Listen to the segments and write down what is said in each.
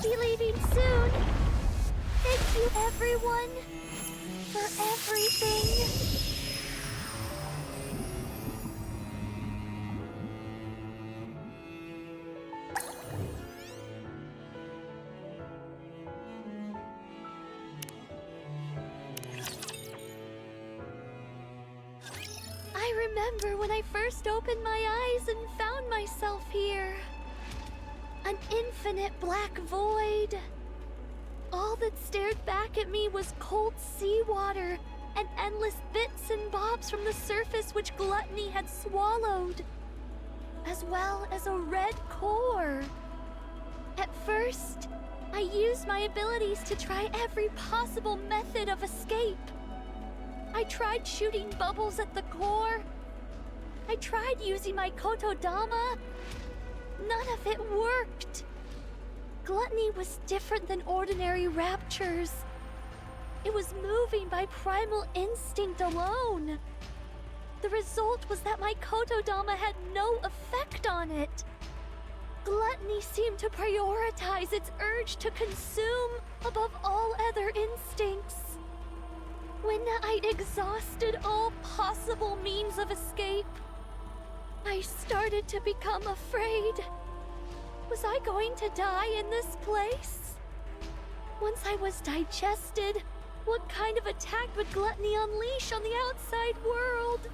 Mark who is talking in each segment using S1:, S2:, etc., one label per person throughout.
S1: I'll be leaving soon. Thank you, everyone, for everything. I remember when I first opened my eyes and found myself here. An infinite black void. All that stared back at me was cold seawater and endless bits and bobs from the surface which Gluttony had swallowed, as well as a red core. At first, I used my abilities to try every possible method of escape. I tried shooting bubbles at the core. I tried using my kotodama. None of it worked. Gluttony was different than ordinary raptures. It was moving by primal instinct alone. The result was that my kotodama had no effect on it. Gluttony seemed to prioritize its urge to consume above all other instincts. When I'd exhausted all possible means of escape, I started to become afraid. Was I going to die in this place? Once I was digested, what kind of attack would Gluttony unleash on the outside world?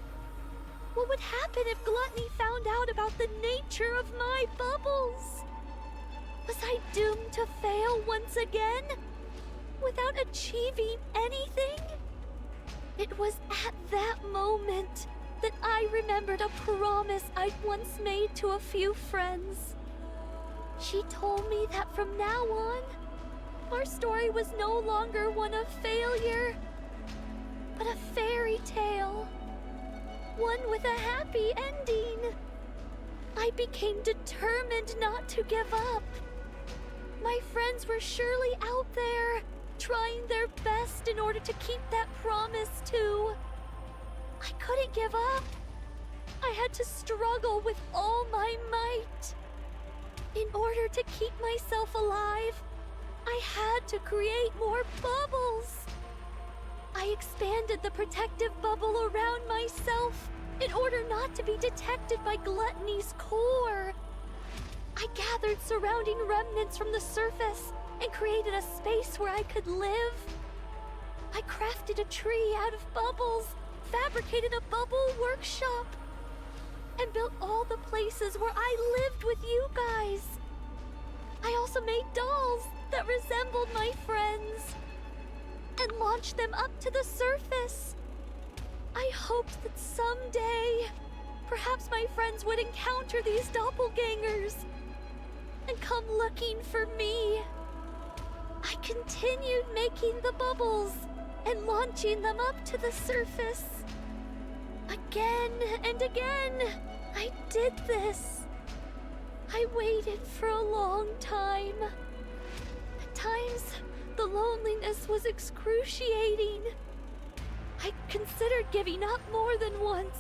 S1: What would happen if Gluttony found out about the nature of my bubbles? Was I doomed to fail once again, without achieving anything? It was at that moment that I remembered a promise I'd once made to a few friends. She told me that from now on, our story was no longer one of failure, but a fairy tale. One with a happy ending. I became determined not to give up. My friends were surely out there, trying their best in order to keep that promise too. I couldn't give up. I had to struggle with all my might. In order to keep myself alive, I had to create more bubbles. I expanded the protective bubble around myself in order not to be detected by Gluttony's core. I gathered surrounding remnants from the surface and created a space where I could live. I crafted a tree out of bubbles, fabricated a bubble workshop, and built all the places where I lived with you guys. I also made dolls that resembled my friends and launched them up to the surface. I hoped that someday, perhaps my friends would encounter these doppelgangers and come looking for me. I continued making the bubbles and launching them up to the surface. Again and again, I did this. I waited for a long time. At times, the loneliness was excruciating. I considered giving up more than once.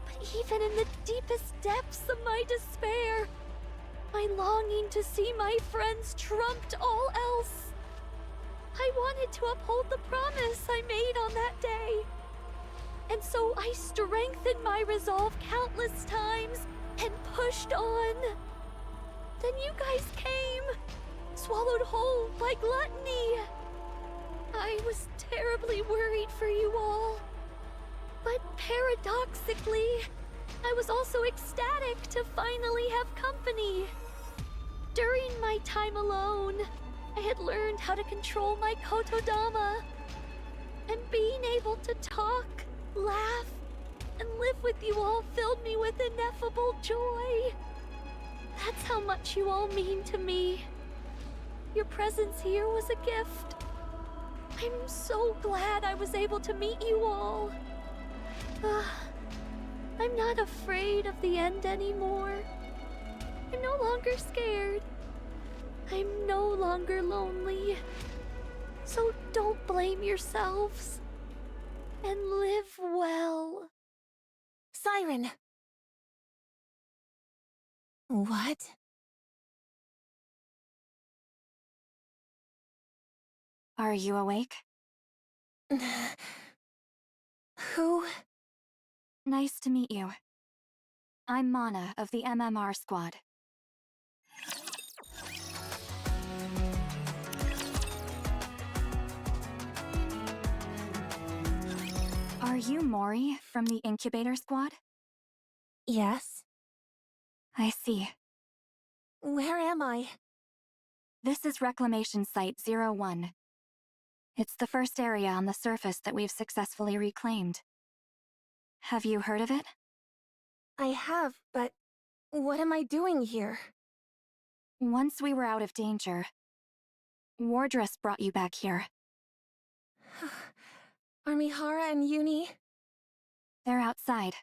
S1: But even in the deepest depths of my despair, my longing to see my friends trumped all else. I wanted to uphold the promise I made on that day. And so I strengthened my resolve countless times and pushed on. Then you guys came, swallowed whole by Gluttony. I was terribly worried for you all. But paradoxically, I was also ecstatic to finally have company. During my time alone, I had learned how to control my kotodama. And being able to talk, laugh, and live with you all filled me with ineffable joy. That's how much you all mean to me. Your presence here was a gift. I'm so glad I was able to meet you all. I'm not afraid of the end anymore. I'm no longer scared. I'm no longer lonely. So don't blame yourselves. And live well.
S2: Siren! What? Are you awake? Who?
S3: Nice to meet you. I'm Mana of the MMR squad. Are you Mori from the incubator squad?
S2: Yes.
S3: I see.
S2: Where am I?
S3: This is Reclamation Site 01. It's the first area on the surface that we've successfully reclaimed. Have you heard of it?
S2: I have, but what am I doing here?
S3: Once we were out of danger, Wardress brought you back here.
S2: Are Mihara and Yuni?
S3: They're outside.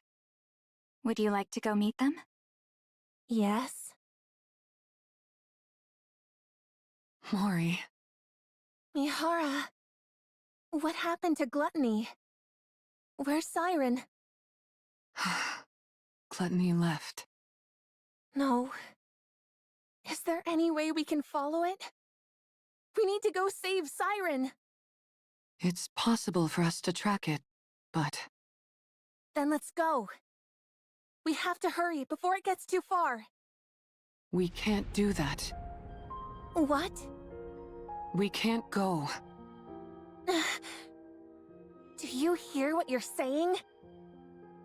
S3: Would you like to go meet them?
S2: Yes.
S4: Mori.
S2: Mihara. What happened to Gluttony? Where's Siren?
S4: Gluttony left.
S2: No. Is there any way we can follow it? We need to go save Siren!
S4: It's possible for us to track it, but...
S2: Then let's go. We have to hurry before it gets too far.
S4: we can't do that.
S2: What?
S4: We can't go.
S2: Do you hear what you're saying?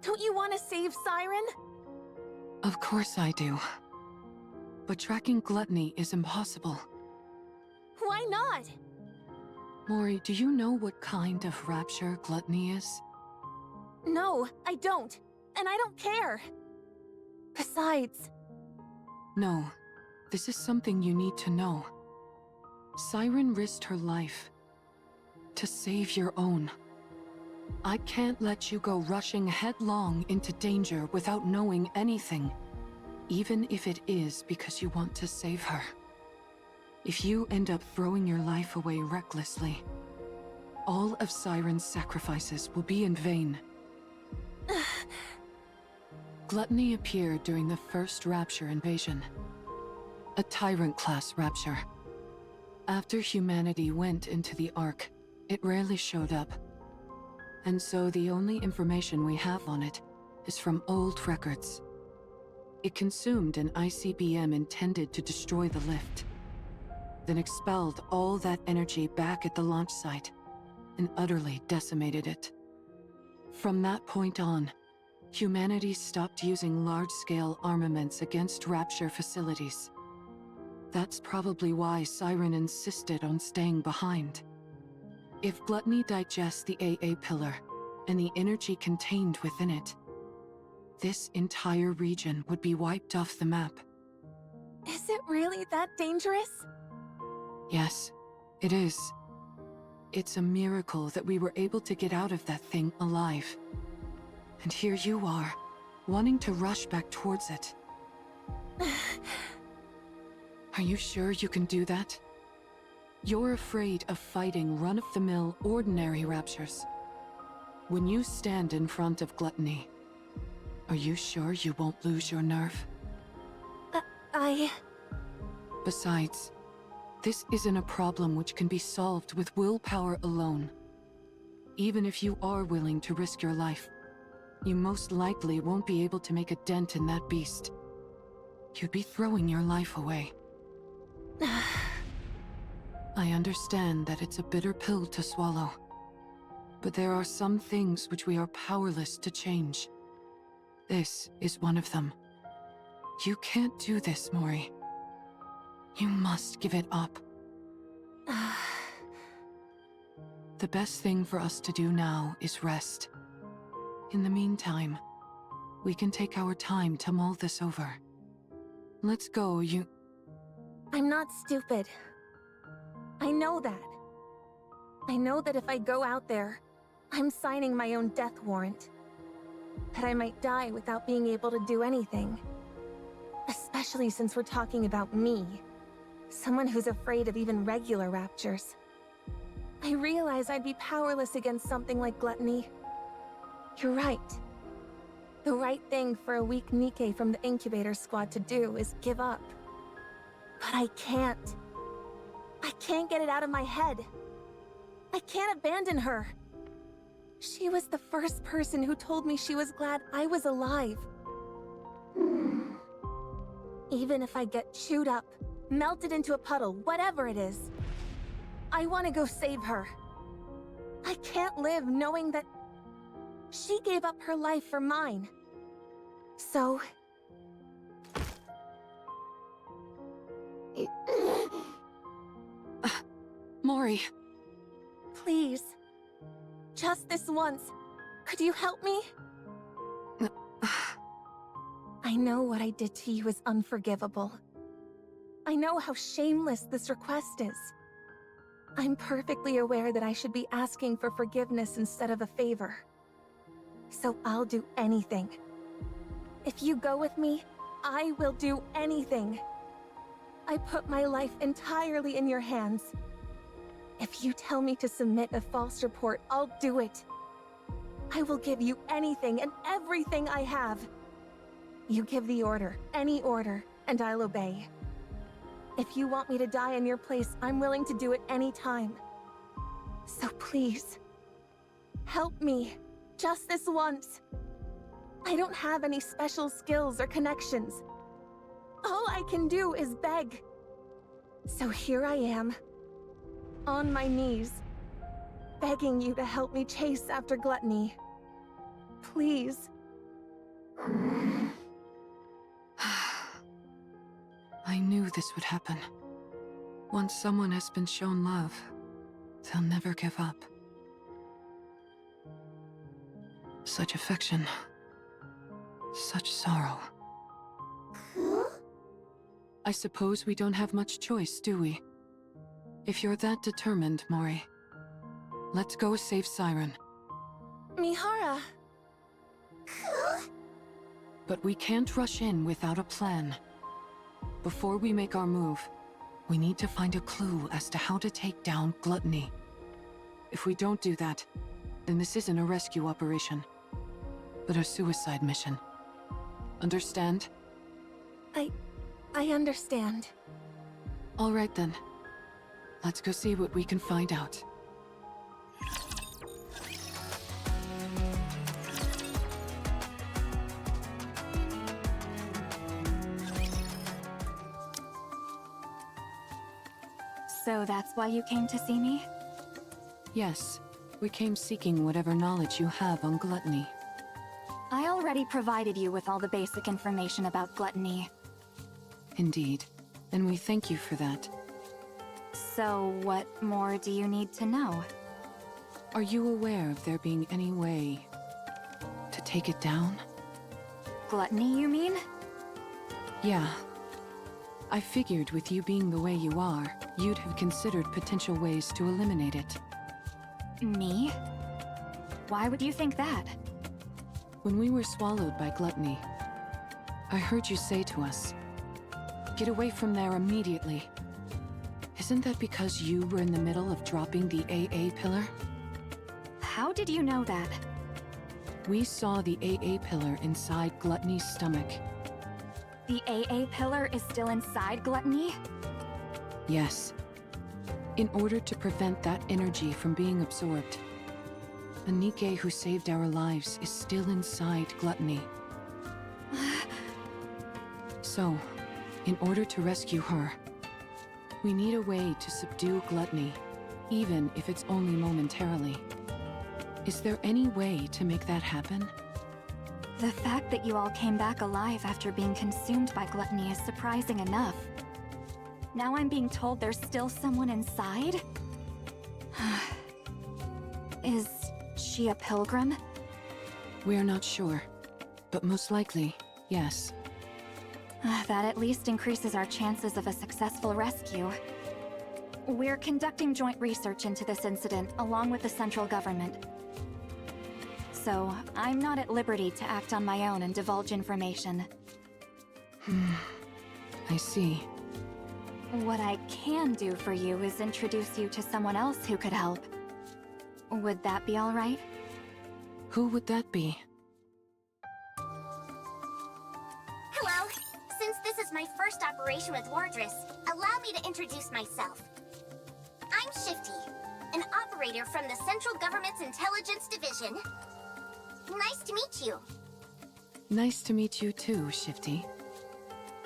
S2: Don't you want to save Siren?
S4: Of course I do. But tracking Gluttony is impossible.
S2: Why not?
S4: Mori, do you know what kind of rapture Gluttony is?
S2: No, I don't. And I don't care. Besides...
S4: No, this is something you need to know. Siren risked her life to save your own. I can't let you go rushing headlong into danger without knowing anything, even if it is because you want to save her. If you end up throwing your life away recklessly, all of Siren's sacrifices will be in vain. Gluttony appeared during the first Rapture invasion, a Tyrant-class Rapture. After humanity went into the Ark, it rarely showed up. And so the only information we have on it is from old records. It consumed an ICBM intended to destroy the lift, then expelled all that energy back at the launch site and utterly decimated it. From that point on, humanity stopped using large-scale armaments against Rapture facilities. That's probably why Siren insisted on staying behind. If Gluttony digests the AA pillar and the energy contained within it, this entire region would be wiped off the map.
S2: Is it really that dangerous?
S4: Yes, it is. It's a miracle that we were able to get out of that thing alive. And here you are, wanting to rush back towards it. Are you sure you can do that? You're afraid of fighting run-of-the-mill ordinary raptures. When you stand in front of Gluttony, are you sure you won't lose your nerve? Besides, this isn't a problem which can be solved with willpower alone. Even if you are willing to risk your life, you most likely won't be able to make a dent in that beast. You'd be throwing your life away. I understand that it's a bitter pill to swallow, but there are some things which we are powerless to change. This is one of them. You can't do this, Mori. You must give it up. The best thing for us to do now is rest. In the meantime, we can take our time to mull this over. Let's go,
S2: I'm not stupid. I know that. I know that if I go out there, I'm signing my own death warrant. That I might die without being able to do anything. Especially since we're talking about me. Someone who's afraid of even regular raptures. I realize I'd be powerless against something like Gluttony. You're right. The right thing for a weak Nikke from the incubator squad to do is give up. But I can't. I can't get it out of my head. I can't abandon her. She was the first person who told me she was glad I was alive. Even if I get chewed up, melted into a puddle, whatever it is, I want to go save her. I can't live knowing that she gave up her life for mine. So...
S4: Mori.
S2: Please. Just this once. Could you help me? I know what I did to you is unforgivable. I know how shameless this request is. I'm perfectly aware that I should be asking for forgiveness instead of a favor. So I'll do anything. If you go with me, I will do anything. I put my life entirely in your hands. If you tell me to submit a false report, I'll do it. I will give you anything and everything I have. You give the order, any order, and I'll obey. If you want me to die in your place, I'm willing to do it any time. So please, help me, just this once. I don't have any special skills or connections. All I can do is beg. So here I am, on my knees, begging you to help me chase after Gluttony. Please.
S4: I knew this would happen. Once someone has been shown love, they'll never give up. Such affection. Such sorrow. I suppose we don't have much choice, do we? If you're that determined, Mori, let's go save Siren.
S2: Mihara.
S4: But we can't rush in without a plan. Before we make our move, we need to find a clue as to how to take down Gluttony. If we don't do that, then this isn't a rescue operation, but a suicide mission. Understand?
S2: I understand.
S4: All right then. Let's go see what we can find out.
S3: So that's why you came to see me?
S4: Yes, we came seeking whatever knowledge you have on Gluttony.
S3: I already provided you with all the basic information about Gluttony.
S4: Indeed, and we thank you for that.
S3: So what more do you need to know?
S4: Are you aware of there being any way to take it down?
S3: Gluttony, you mean?
S4: Yeah. I figured with you being the way you are, you'd have considered potential ways to eliminate it.
S3: Me? Why would you think that?
S4: When we were swallowed by Gluttony, I heard you say to us, "Get away from there immediately." Isn't that because you were in the middle of dropping the AA pillar?
S3: How did you know that?
S4: We saw the AA pillar inside Gluttony's stomach.
S3: The AA pillar is still inside Gluttony?
S4: Yes. In order to prevent that energy from being absorbed, the Nikke who saved our lives is still inside Gluttony. So, in order to rescue her, we need a way to subdue Gluttony, even if it's only momentarily. Is there any way to make that happen?
S3: The fact that you all came back alive after being consumed by Gluttony is surprising enough. Now I'm being told there's still someone inside? Is she a pilgrim?
S4: We're not sure, but most likely, yes.
S3: That at least increases our chances of a successful rescue. We're conducting joint research into this incident along with the central government. So, I'm not at liberty to act on my own and divulge information.
S4: I see.
S3: What I can do for you is introduce you to someone else who could help. Would that be all right?
S4: Who would that be?
S5: Hello. Since this is my first operation with Wardress, allow me to introduce myself. I'm Shifty. an operator from the Central Government's Intelligence Division. Nice to meet you.
S4: Nice to meet you too, Shifty.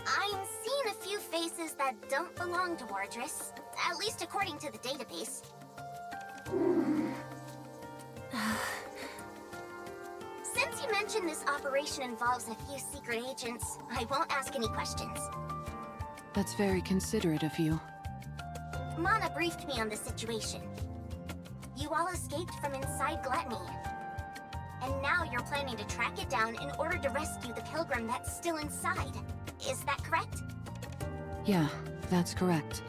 S5: I'm seeing a few faces that don't belong to Wardress, at least according to the database. Since you mentioned this operation involves a few secret agents, I won't ask any questions.
S4: That's very considerate of you.
S5: Mana briefed me on the situation. You all escaped from inside Gluttony. And now you're planning to track it down in order to rescue the pilgrim that's still inside. Is that correct?
S4: Yeah, that's correct.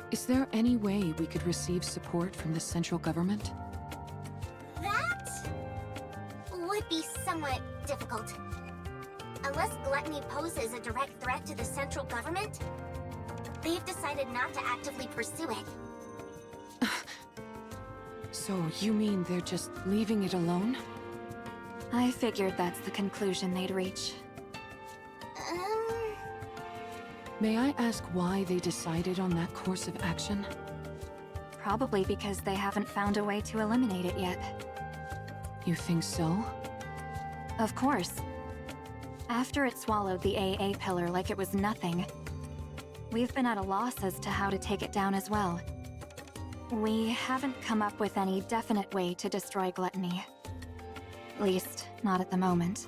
S4: Is there any way we could receive support from the central government?
S5: That would be somewhat difficult. Unless Gluttony poses a direct threat to the central government, they've decided not to actively pursue it.
S4: So you mean they're just leaving it alone?
S3: I figured that's the conclusion they'd reach.
S4: May I ask why they decided on that course of action?
S3: Probably because they haven't found a way to eliminate it yet.
S4: You think so?
S3: Of course. After it swallowed the AA pillar like it was nothing, we've been at a loss as to how to take it down as well. We haven't come up with any definite way to destroy Gluttony. At least, not at the moment.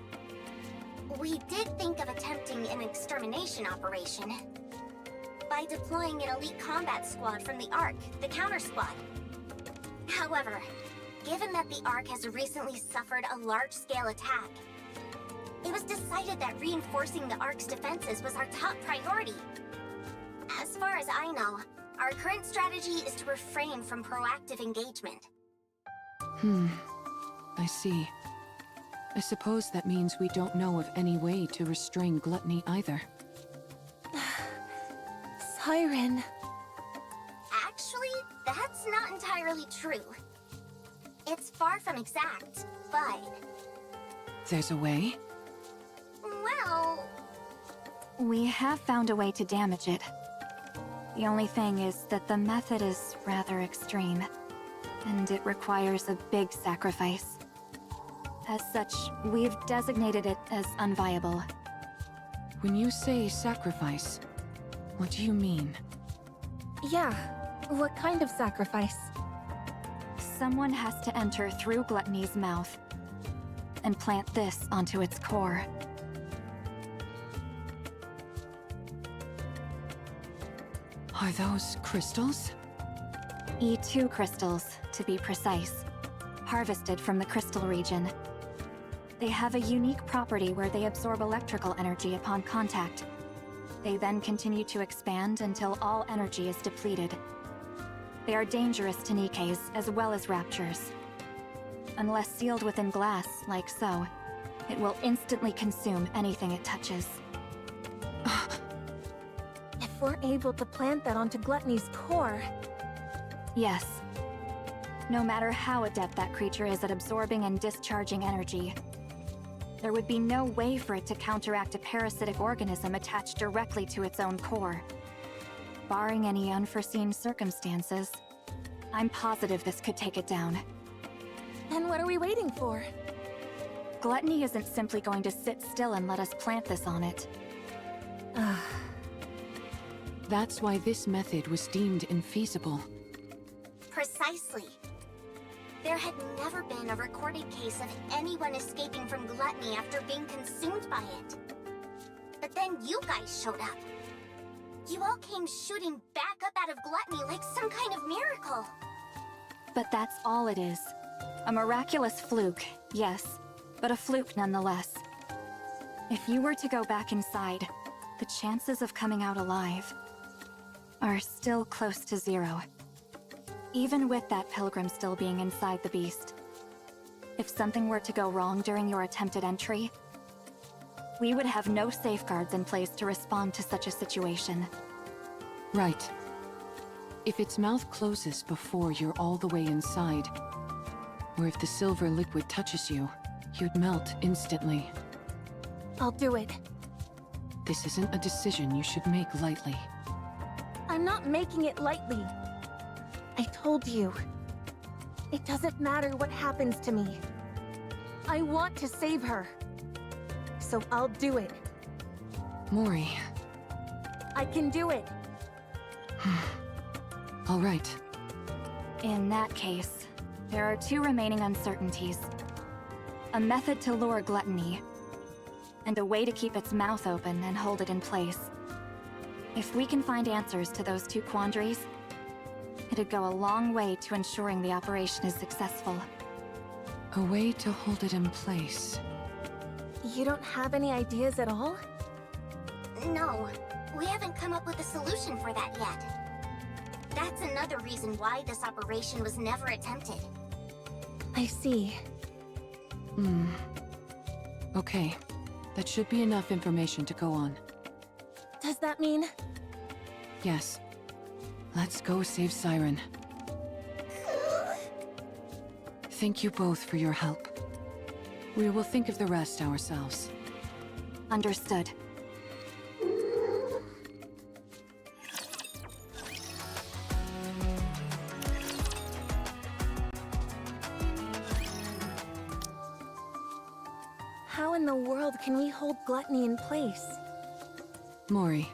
S5: We did think of attempting an extermination operation by deploying an elite combat squad from the Ark, the counter squad. However, given that the Ark has recently suffered a large-scale attack, it was decided that reinforcing the Ark's defenses was our top priority. As far as I know, our current strategy is to refrain from proactive engagement.
S4: I see. I suppose that means we don't know of any way to restrain Gluttony either.
S2: Siren.
S5: Actually, that's not entirely true. It's far from exact, but...
S4: There's a way?
S5: well...
S3: We have found a way to damage it. The only thing is that the method is rather extreme, and it requires a big sacrifice. As such, we've designated it as unviable.
S4: When you say sacrifice, what do you mean?
S2: Yeah, what kind of sacrifice?
S3: Someone has to enter through Gluttony's mouth and plant this onto its core.
S4: Are those crystals?
S3: E2 crystals, to be precise, harvested from the crystal region. They have a unique property where they absorb electrical energy upon contact. They then continue to expand until all energy is depleted. They are dangerous to Nikkes as well as raptures. Unless sealed within glass, like so, it will instantly consume anything it touches.
S2: If we're able to plant that onto Gluttony's core...
S3: Yes. No matter how adept that creature is at absorbing and discharging energy, there would be no way for it to counteract a parasitic organism attached directly to its own core. Barring any unforeseen circumstances, I'm positive this could take it down.
S2: Then what are we waiting for?
S3: Gluttony isn't simply going to sit still and let us plant this on it.
S4: That's why this method was deemed infeasible.
S5: Precisely. There had never been a recorded case of anyone escaping from Gluttony after being consumed by it. But then you guys showed up. You all came shooting back up out of Gluttony like some kind of miracle.
S3: But that's all it is. A miraculous fluke, yes, but a fluke nonetheless. If you were to go back inside, the chances of coming out alive are still close to 0. Even with that pilgrim still being inside the beast. If something were to go wrong during your attempted entry, we would have no safeguards in place to respond to such a situation.
S4: Right. If its mouth closes before you're all the way inside, or if the silver liquid touches you, you'd melt instantly.
S2: I'll do it.
S4: This isn't a decision you should make lightly.
S2: I'm not making it lightly. I told you. It doesn't matter what happens to me. I want to save her. So I'll do it.
S4: Mori.
S2: I can do it.
S4: All right.
S3: In that case, there are two remaining uncertainties. A method to lure Gluttony, and a way to keep its mouth open and hold it in place. If we can find answers to those two quandaries, it'd go a long way to ensuring the operation is successful.
S4: A way to hold it in place.
S2: You don't have any ideas at all?
S5: No, we haven't come up with a solution for that yet. That's another reason why this operation was never attempted.
S2: I see.
S4: Okay. That should be enough information to go on.
S2: Does that mean...
S4: Yes. Let's go save Siren. Thank you both for your help. We will think of the rest ourselves.
S3: Understood.
S2: How in the world can we hold Gluttony in place?
S4: Mori,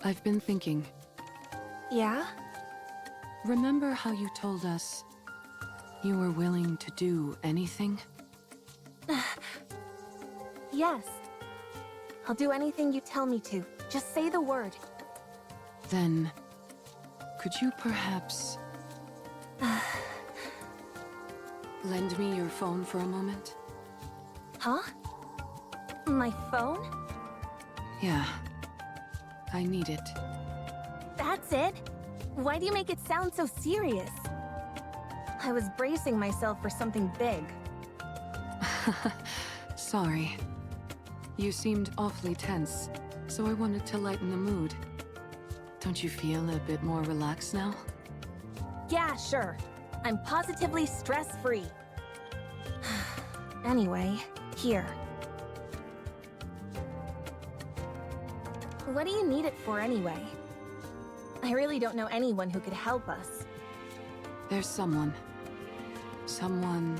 S4: I've been thinking.
S2: Yeah?
S4: Remember how you told us you were willing to do anything?
S2: Yes. I'll do anything you tell me to. Just say the word.
S4: Then, could you perhaps lend me your phone for a moment?
S2: Huh? My phone?
S4: Yeah. I need it.
S2: That's it? Why do you make it sound so serious? I was bracing myself for something big.
S4: Sorry. You seemed awfully tense, so I wanted to lighten the mood. Don't you feel a bit more relaxed now?
S2: Yeah, sure. I'm positively stress-free. Anyway, here. What do you need it for anyway? I really don't know anyone who could help us.
S4: There's someone. Someone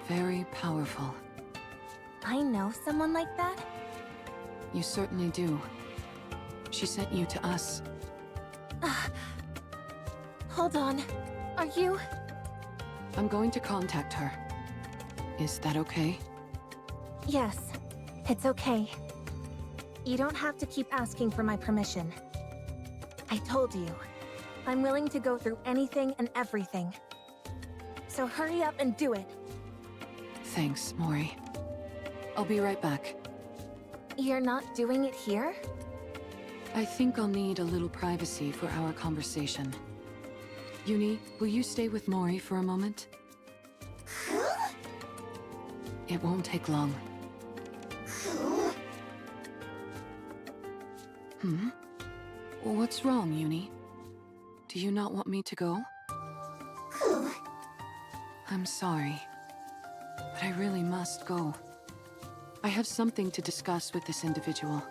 S4: very powerful.
S2: I know someone like that?
S4: You certainly do. She sent you to us.
S2: Hold on. Are you...
S4: I'm going to contact her. Is that okay?
S2: Yes, it's okay. You don't have to keep asking for my permission. I told you, I'm willing to go through anything and everything. So hurry up and do it.
S4: Thanks, Mori. I'll be right back.
S2: You're not doing it here?
S4: I think I'll need a little privacy for our conversation. Uni, will you stay with Mori for a moment? It won't take long. What's wrong, Uni? Do you not want me to go? I'm sorry, but I really must go. I have something to discuss with this individual.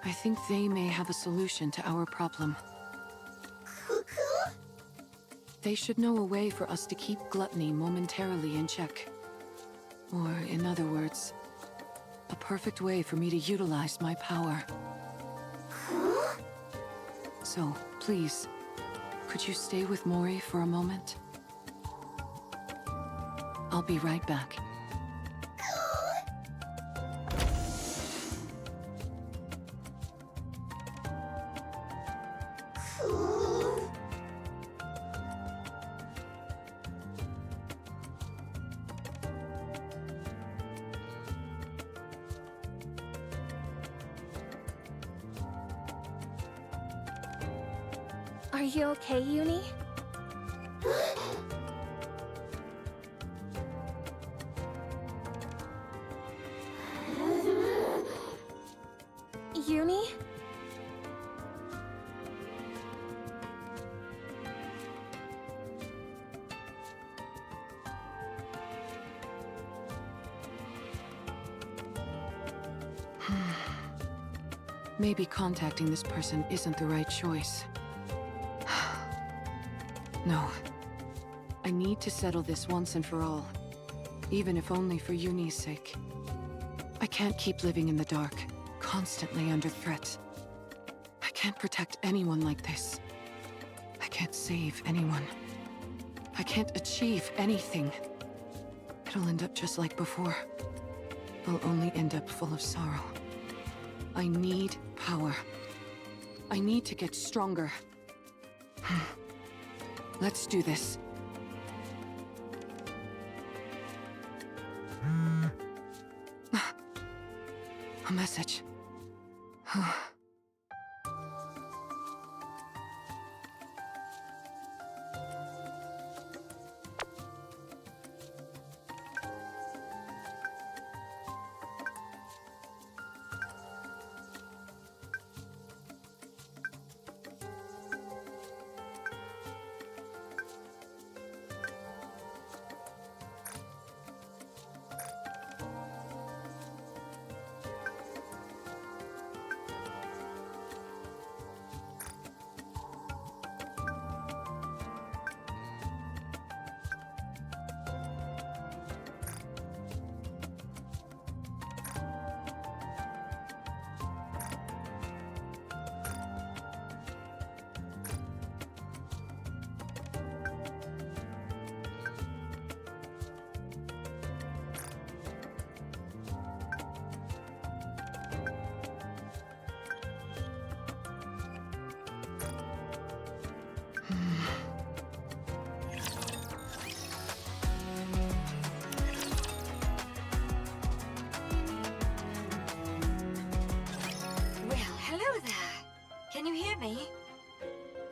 S4: I think they may have a solution to our problem. They should know a way for us to keep Gluttony momentarily in check. Or, in other words, a perfect way for me to utilize my power. So, please, could you stay with Mori for a moment? I'll be right back.
S2: Are you okay, Uni? Uni?
S4: Maybe contacting this person isn't the right choice. No. I need to settle this once and for all. Even if only for Yuni's sake. I can't keep living in the dark, constantly under threat. I can't protect anyone like this. I can't save anyone. I can't achieve anything. It'll end up just like before. I'll only end up full of sorrow. I need power. I need to get stronger. Let's do this. A message.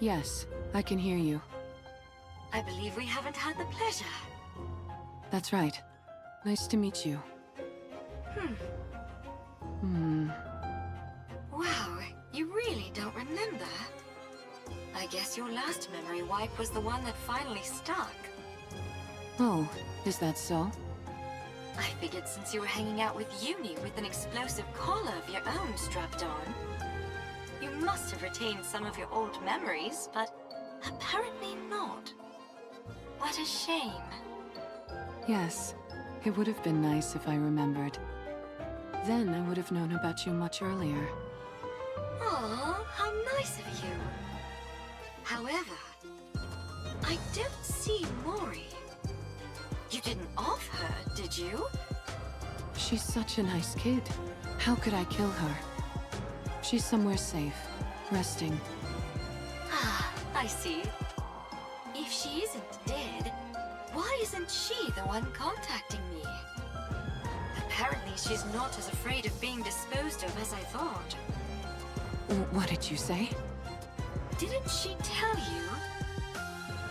S4: Yes, I can hear you.
S6: I believe we haven't had the pleasure.
S4: That's right. Nice to meet you.
S6: Wow, you really don't remember? I guess your last memory wipe was the one that finally stuck.
S4: Oh, is that so?
S6: I figured since you were hanging out with Uni with an explosive collar of your own strapped on, you must have retained some of your old memories, but apparently not. What a shame.
S4: Yes, it would have been nice if I remembered. Then I would have known about you much earlier.
S6: Aw, how nice of you. However, I don't see Mori. You didn't off her, did you?
S4: She's such a nice kid. How could I kill her? She's somewhere safe, resting.
S6: Ah, I see. If she isn't dead, why isn't she the one contacting me? Apparently she's not as afraid of being disposed of as I thought.
S4: What did you say?
S6: Didn't she tell you?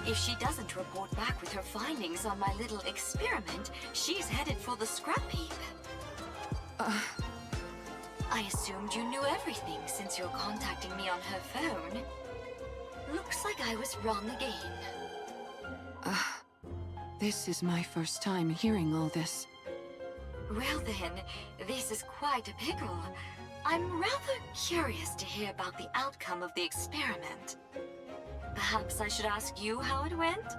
S6: If she doesn't report back with her findings on my little experiment, she's headed for the scrap heap. I assumed you knew everything since you're contacting me on her phone. Looks like I was wrong again.
S4: This is my first time hearing all this.
S6: Well then, this is quite a pickle. I'm rather curious to hear about the outcome of the experiment. Perhaps I should ask you how it went?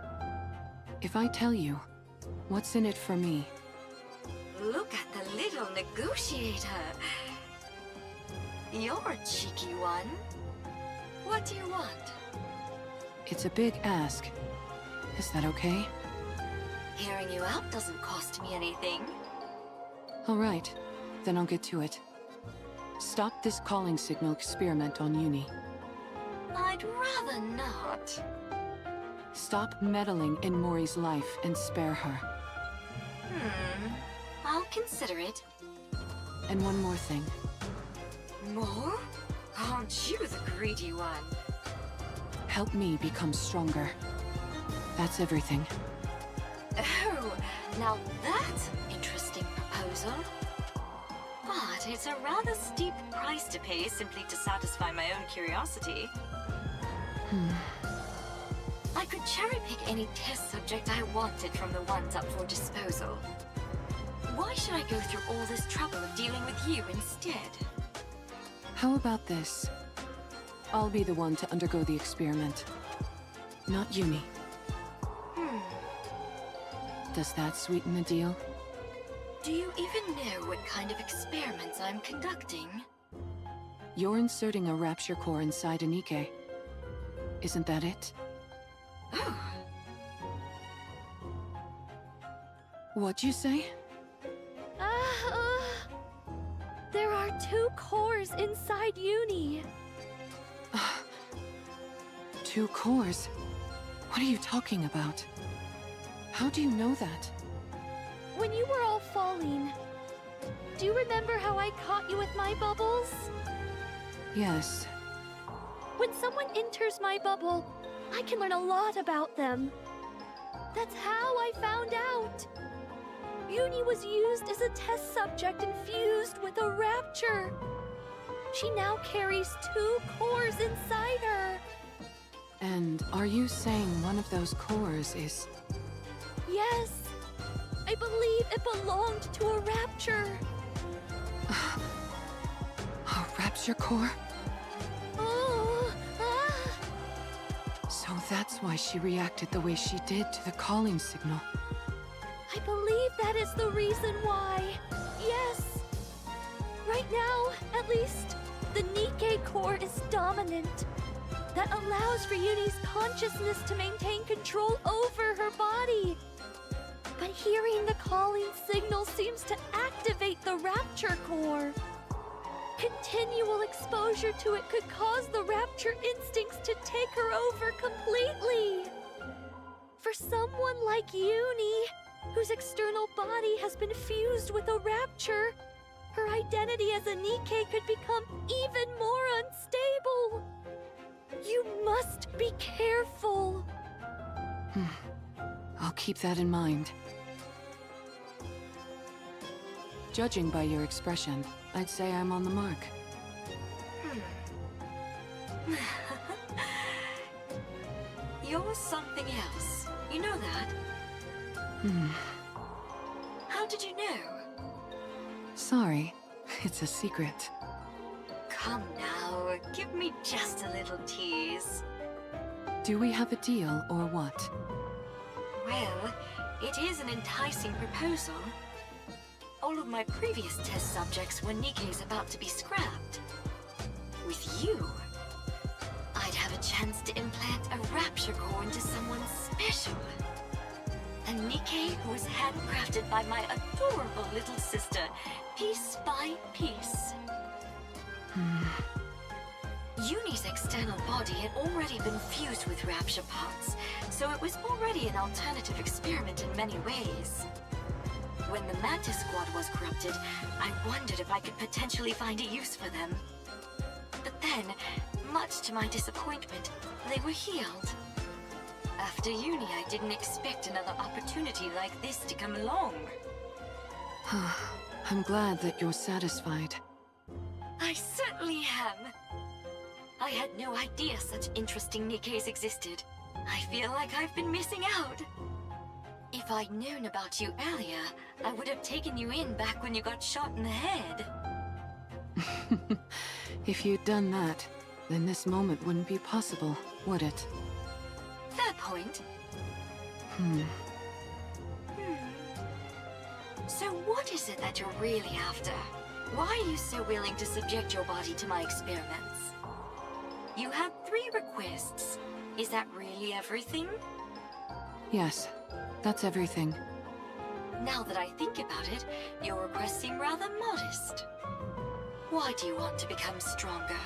S4: If I tell you, what's in it for me?
S6: Look at the little negotiator. You're a cheeky one. What do you want?
S4: It's a big ask. Is that okay?
S6: Hearing you out doesn't cost me anything.
S4: All right, then I'll get to it. Stop this calling signal experiment on Uni.
S6: I'd rather not.
S4: Stop meddling in Mori's life and spare her.
S6: I'll consider it.
S4: And one more thing.
S6: More? Aren't you the greedy one?
S4: Help me become stronger. That's everything.
S6: Oh, now that's an interesting proposal. But it's a rather steep price to pay simply to satisfy my own curiosity. I could cherry-pick any test subject I wanted from the ones up for disposal. Why should I go through all this trouble of dealing with you instead?
S4: How about this? I'll be the one to undergo the experiment. Not Uni. Does that sweeten the deal?
S6: Do you even know what kind of experiments I'm conducting?
S4: You're inserting a rapture core inside a Nikke. Isn't that it?
S6: Oh,
S4: What'd you say?
S1: There are 2 cores inside Uni.
S4: 2 cores? What are you talking about? How do you know that?
S1: When you were all falling, do you remember how I caught you with my bubbles?
S4: Yes.
S1: When someone enters my bubble, I can learn a lot about them. That's how I found out. Uni was used as a test subject infused with a rapture. She now carries 2 cores inside her.
S4: And are you saying one of those cores is...
S1: Yes, I believe it belonged to a rapture.
S4: a rapture core?
S1: Oh,
S4: So that's why she reacted the way she did to the calling signal.
S1: I believe that is the reason why. Yes. Right now, at least, the Nikke core is dominant. That allows for Uni's consciousness to maintain control over her body. But hearing the calling signal seems to activate the rapture core. Continual exposure to it could cause the rapture instincts to take her over completely. For someone like Uni, whose external body has been fused with a rapture, her identity as a Nikke could become even more unstable. You must be careful.
S4: I'll keep that in mind. Judging by your expression, I'd say I'm on the mark.
S6: You're something else. You know that? How did you know?
S4: Sorry, it's a secret.
S6: Come now, give me just a little tease.
S4: Do we have a deal or what?
S6: Well, it is an enticing proposal. All of my previous test subjects were Nikke's about to be scrapped. With you, I'd have a chance to implant a rapture core into someone special. A Nikke who was handcrafted by my adorable little sister, piece by piece. Uni's external body had already been fused with rapture parts, so it was already an alternative experiment in many ways. When the Mantis Squad was corrupted, I wondered if I could potentially find a use for them. But then, much to my disappointment, they were healed. After Uni, I didn't expect another opportunity like this to come along.
S4: I'm glad that you're satisfied.
S6: I certainly am. I had no idea such interesting Nikkes existed. I feel like I've been missing out. If I'd known about you earlier, I would have taken you in back when you got shot in the head.
S4: If you'd done that, then this moment wouldn't be possible, would it?
S6: Fair point. So what is it that you're really after? Why are you so willing to subject your body to my experiments? You had 3 requests. Is that really everything?
S4: Yes, that's everything.
S6: Now that I think about it, your requests seem rather modest. Why do you want to become stronger?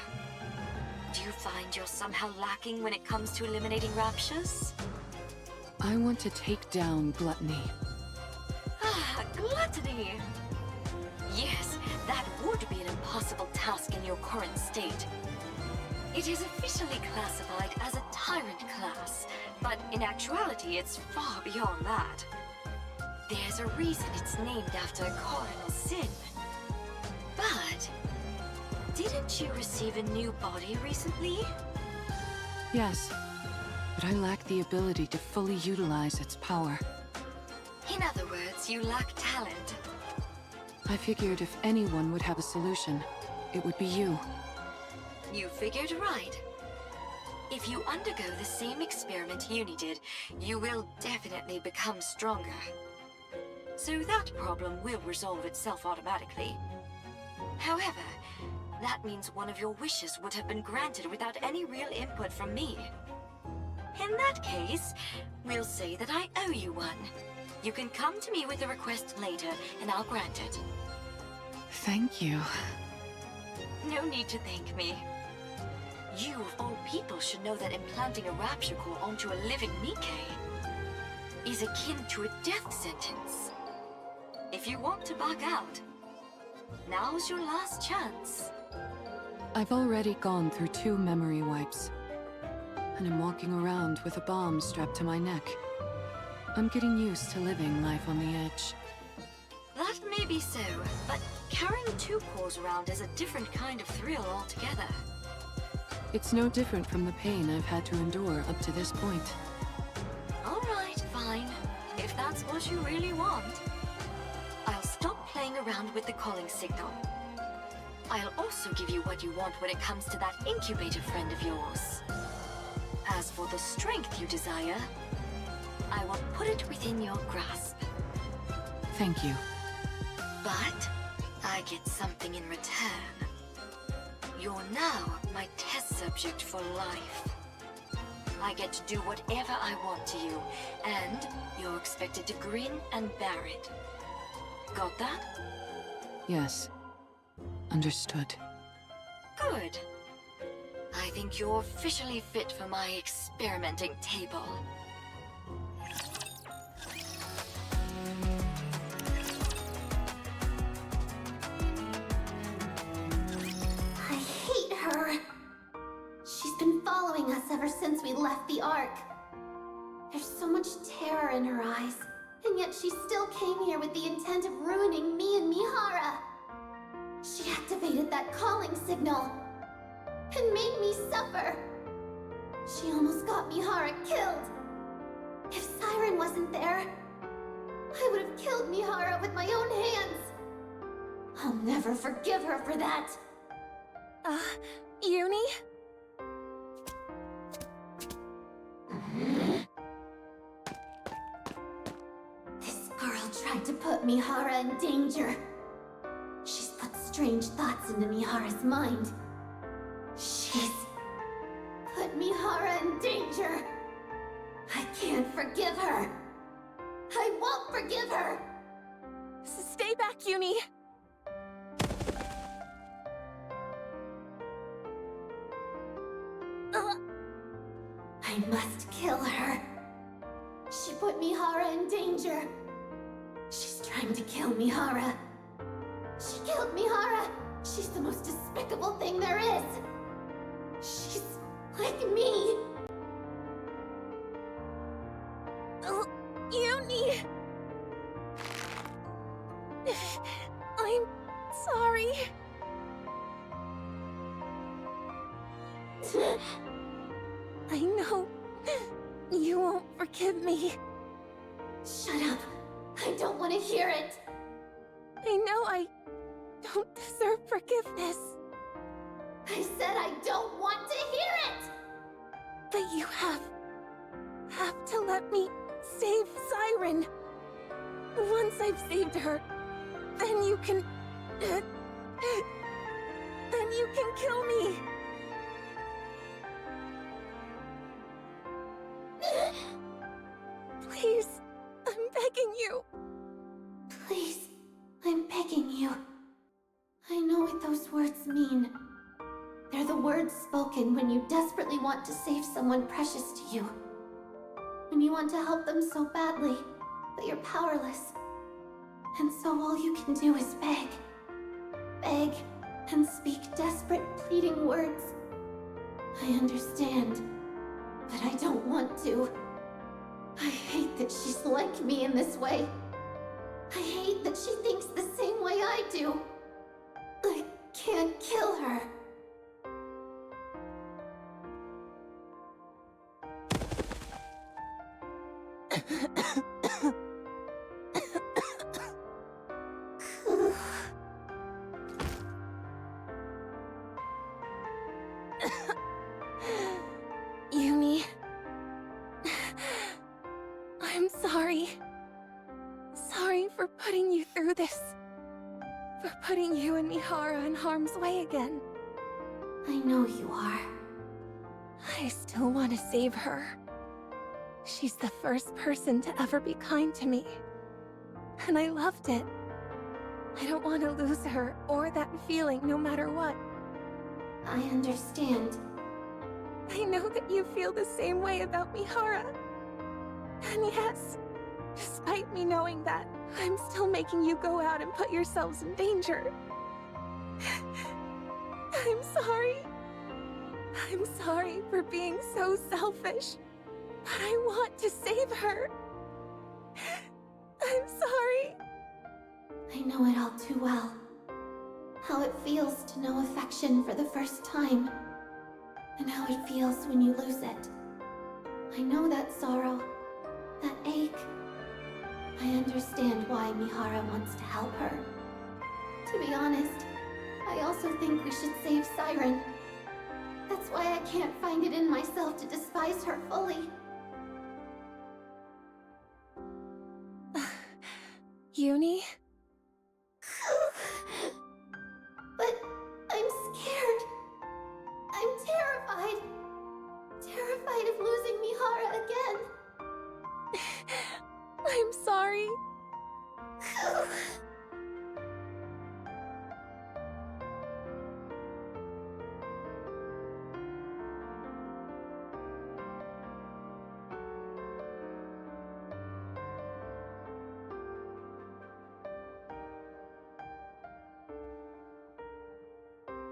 S6: Do you find you're somehow lacking when it comes to eliminating raptures?
S4: I want to take down Gluttony.
S6: Ah, Gluttony! Yes, that would be an impossible task in your current state. It is officially classified as a tyrant class, but in actuality it's far beyond that. There's a reason it's named after Cardinal Sin. But didn't you receive a new body recently?
S4: Yes, but I lack the ability to fully utilize its power.
S6: In other words, you lack talent.
S4: I figured if anyone would have a solution, it would be you.
S6: You figured right. If you undergo the same experiment Uni did, you will definitely become stronger. so that problem will resolve itself automatically. However, that means one of your wishes would have been granted without any real input from me. In that case, we'll say that I owe you one. You can come to me with a request later, and I'll grant it.
S4: Thank you.
S6: No need to thank me. You, of all people, should know that implanting a rapture core onto a living Nikke is akin to a death sentence. If you want to back out, now's your last chance.
S4: I've already gone through 2 memory wipes, and I'm walking around with a bomb strapped to my neck. I'm getting used to living life on the edge.
S6: That may be so, but carrying 2 cores around is a different kind of thrill altogether.
S4: It's no different from the pain I've had to endure up to this point.
S6: Alright, fine. If that's what you really want. I'll stop playing around with the calling signal. I'll also give you what you want when it comes to that incubator friend of yours. As for the strength you desire, I will put it within your grasp.
S4: Thank you.
S6: But I get something in return. You're now my test subject for life. I get to do whatever I want to you, and you're expected to grin and bear it. Got that?
S4: Yes. Understood.
S6: Good. I think you're officially fit for my experimenting table.
S7: I hate her. She's been following us ever since we left the Ark. There's so much terror in her eyes, and yet she still came here with the intent of ruining me and Mihara. She activated that calling signal and made me suffer. She almost got Mihara killed. If Siren wasn't there, I would have killed Mihara with my own hands. I'll never forgive her for that.
S2: Uni?
S7: This girl tried to put Mihara in danger. She's put strange thoughts into Mihara's mind. She's put Mihara in danger. I can't forgive her. I won't forgive her.
S2: Stay back, Uni!
S7: I must kill her. She put Mihara in danger. She's trying to kill Mihara. She killed Mihara. She's the most despicable thing there is. She's like me.
S2: Uni! I'm sorry. I know you won't forgive me.
S7: Shut up. I don't want to hear it.
S2: I know I don't deserve forgiveness.
S7: I said I don't want to hear it.
S2: But you have to let me save Siren. Once I've saved her, then you can kill me. Please, I'm begging you.
S7: Please, I'm begging you. I know what those words mean. They're the words spoken when you desperately want to save someone precious to you. When you want to help them so badly, but you're powerless. And so all you can do is beg. Beg and speak desperate, pleading words. I understand, but I don't want to. I hate that she's like me in this way. I hate that she thinks the same way I do. I can't kill her.
S2: Uni, I'm sorry. Sorry for putting you through this. For putting you and Mihara in harm's way again.
S7: I know you are.
S2: I still want to save her. She's the first person to ever be kind to me. And I loved it. I don't want to lose her or that feeling no matter what.
S7: I understand.
S2: I know that you feel the same way about Mihara. And yes, despite me knowing that, I'm still making you go out and put yourselves in danger. I'm sorry. I'm sorry for being so selfish. But I want to save her. I'm sorry.
S7: I know it all too well. How it feels to know affection for the first time. And how it feels when you lose it. I know that sorrow, that ache. I understand why Mihara wants to help her. To be honest, I also think we should save Siren. That's why I can't find it in myself to despise her fully.
S2: Yuni?
S7: But I'm scared. I'm terrified. Terrified of losing Mihara again.
S2: I'm sorry.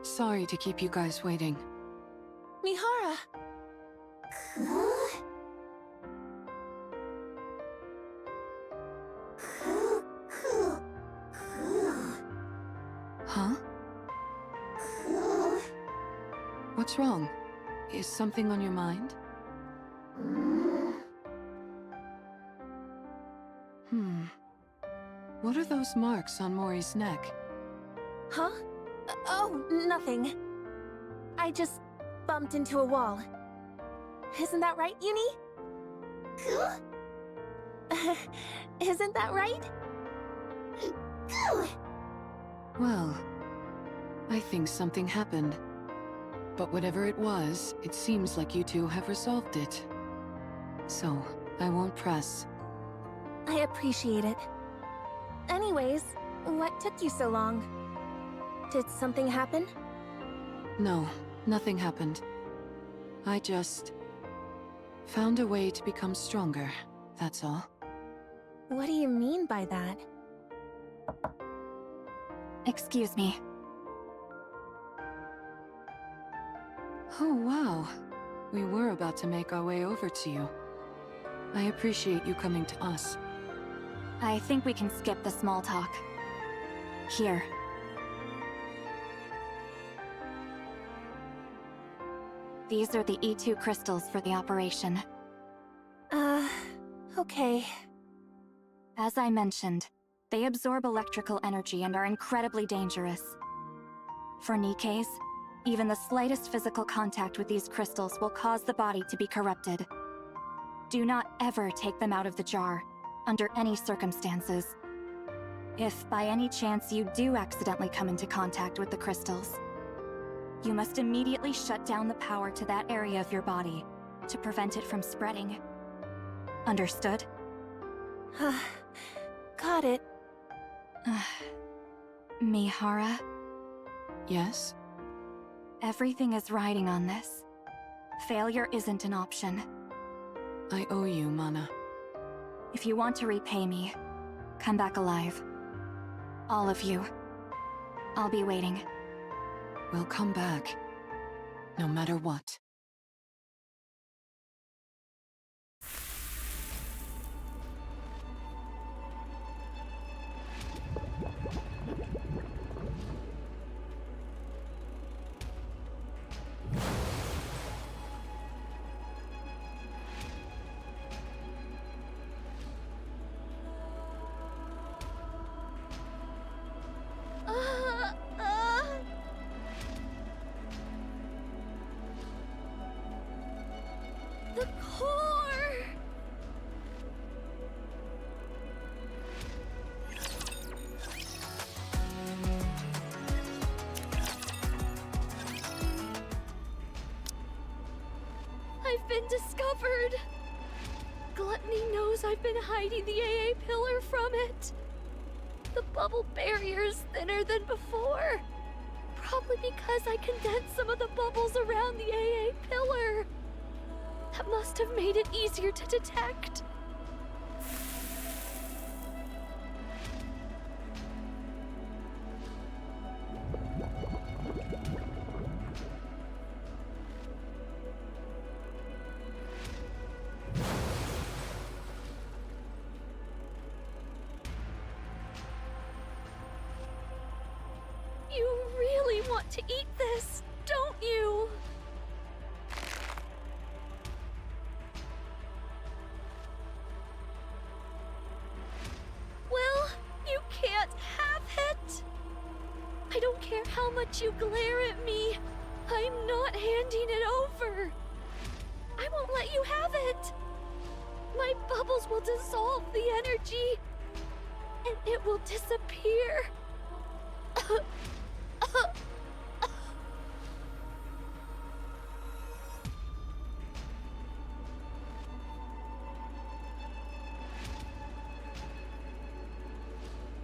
S4: Sorry to keep you guys waiting.
S2: Mihara!
S4: Huh? What's wrong? Is something on your mind? What are those marks on Mori's neck?
S2: Huh? Oh, nothing. I just bumped into a wall. Isn't that right, Yuni? Isn't that right?
S4: Well, I think something happened. But whatever it was, it seems like you two have resolved it. So, I won't press.
S2: I appreciate it. Anyways, what took you so long? Did something happen?
S4: No, nothing happened. I just found a way to become stronger, that's all.
S2: What do you mean by that?
S3: Excuse me.
S4: Oh, wow. We were about to make our way over to you. I appreciate you coming to us.
S3: I think we can skip the small talk. Here. These are the E2 crystals for the operation.
S2: Okay.
S3: As I mentioned, they absorb electrical energy and are incredibly dangerous. For Nikke's, even the slightest physical contact with these crystals will cause the body to be corrupted. Do not ever take them out of the jar, under any circumstances. If by any chance you do accidentally come into contact with the crystals, you must immediately shut down the power to that area of your body to prevent it from spreading. Understood?
S2: Got it.
S3: Mihara,
S4: Yes?
S3: everything is riding on this. Failure isn't an option.
S4: I owe you, Mana.
S3: If you want to repay me, come back alive. All of you. I'll be waiting.
S4: We'll come back. No matter what.
S1: The core! I've been discovered! Gluttony knows I've been hiding the AA pillar from it. The bubble barrier is thinner than before. Probably because I condensed some of the bubbles around the AA pillar. That must have made it easier to detect. You really want to eat this, don't you? Well, you can't have it. I don't care how much you glare at me. I'm not handing it over. I won't let you have it. My bubbles will dissolve the energy, and it will disappear.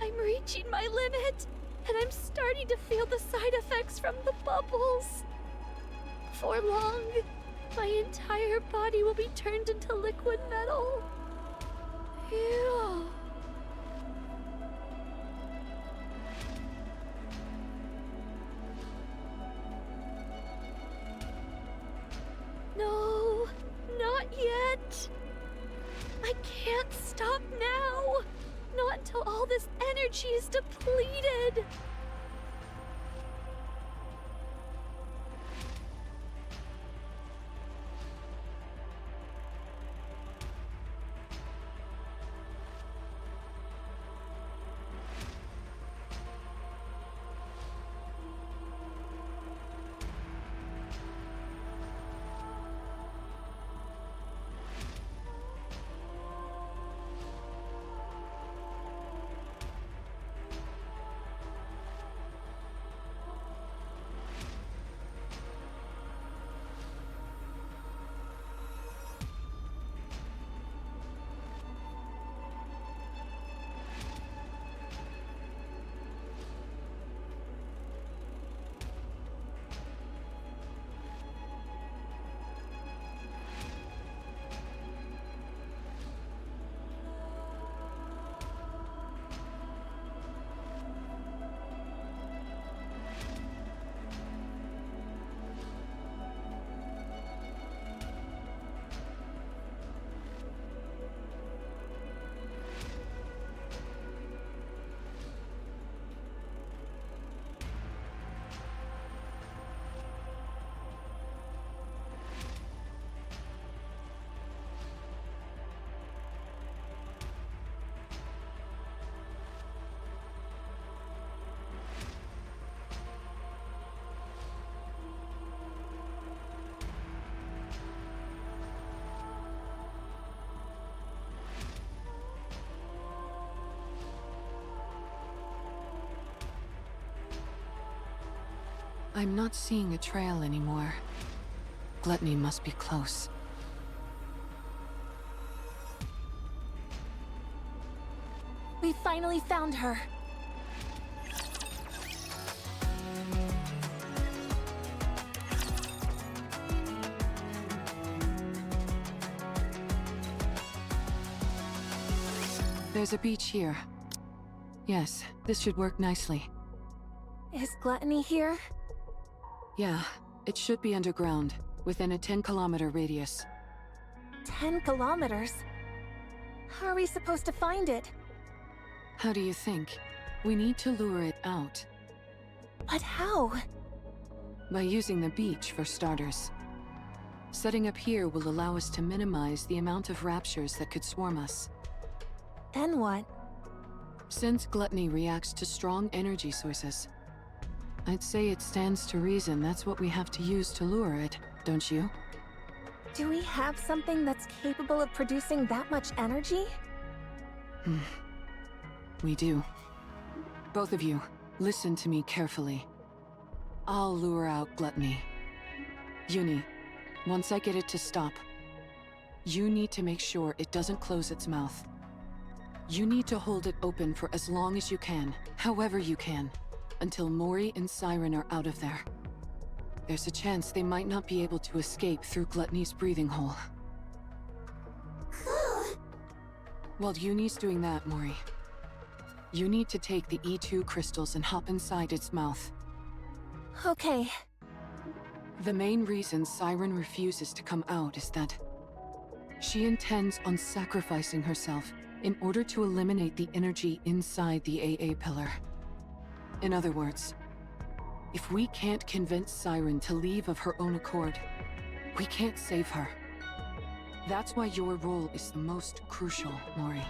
S1: I'm reaching my limit, and I'm starting to feel the side effects from the bubbles. Before long, my entire body will be turned into liquid metal. Ew. No, not yet. I can't stop now. Not until all this energy is depleted.
S4: I'm not seeing a trail anymore. Gluttony must be close.
S2: We finally found her.
S4: There's a beach here. Yes, this should work nicely.
S2: Is Gluttony here?
S4: Yeah, it should be underground, within a 10-kilometer radius.
S2: 10 kilometers? How are we supposed to find it?
S4: How do you think? We need to lure it out.
S2: But how?
S4: By using the beach, for starters. Setting up here will allow us to minimize the amount of raptures that could swarm us.
S2: Then what?
S4: Since Gluttony reacts to strong energy sources, I'd say it stands to reason that's what we have to use to lure it, don't you?
S2: Do we have something that's capable of producing that much energy?
S4: We do. Both of you, listen to me carefully. I'll lure out Gluttony. Yuni, Once I get it to stop, you need to make sure it doesn't close its mouth. You need to hold it open for as long as you can, however you can, until Mori and Siren are out of there. There's a chance they might not be able to escape through Gluttony's breathing hole. While Yuni's doing that, Mori, you need to take the E2 crystals and hop inside its mouth.
S2: Okay.
S4: The main reason Siren refuses to come out is that she intends on sacrificing herself in order to eliminate the energy inside the AA pillar. In other words, if we can't convince Siren to leave of her own accord, we can't save her. That's why your role is the most crucial, Mori.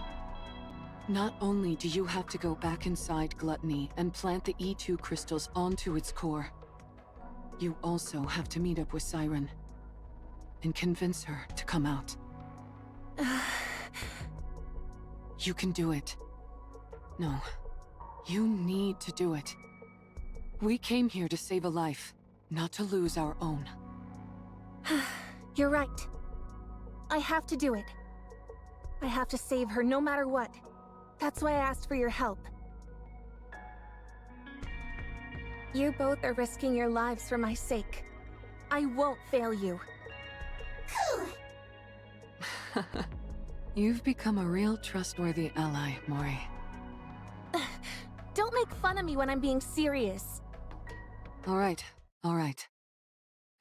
S4: Not only do you have to go back inside Gluttony and plant the E2 crystals onto its core, you also have to meet up with Siren and convince her to come out. You can do it. No, you need to do it. We came here to save a life, not to lose our own.
S2: You're right. I have to do it. I have to save her no matter what. That's why I asked for your help. You both are risking your lives for my sake. I won't fail you.
S4: You've become a real trustworthy ally, Mori.
S2: Don't make fun of me when I'm being serious.
S4: All right.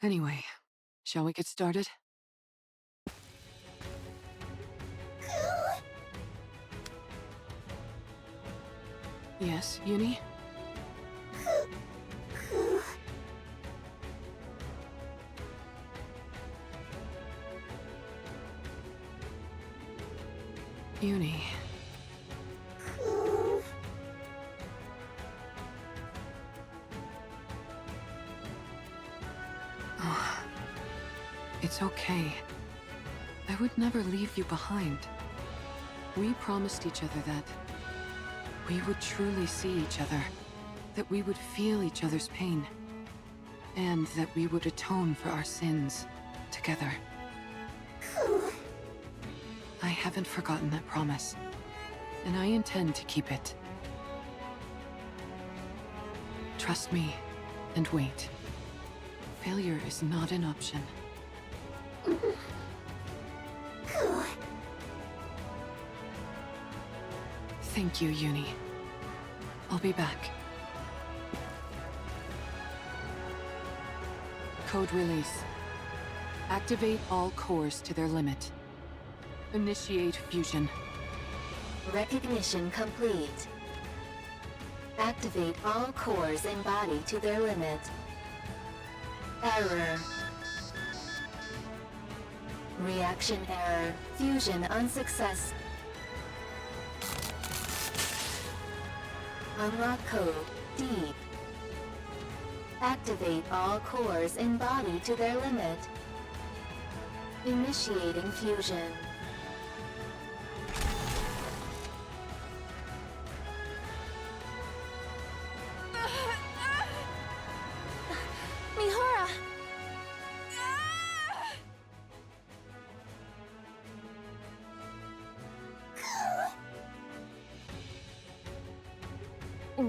S4: Anyway, shall we get started? Yes, Yuni? Yuni. Oh, it's okay. I would never leave you behind. We promised each other that we would truly see each other, that we would feel each other's pain, and that we would atone for our sins together. I haven't forgotten that promise, and I intend to keep it. Trust me, and wait. Failure is not an option. Thank you, Yuni. I'll be back. Code release. Activate all cores to their limit. Initiate fusion.
S8: Recognition complete. Activate all cores in body to their limit. Error. Reaction error. Fusion unsuccess. Unlock code Deep. Activate all cores in body to their limit. Initiating fusion.
S2: Mihara!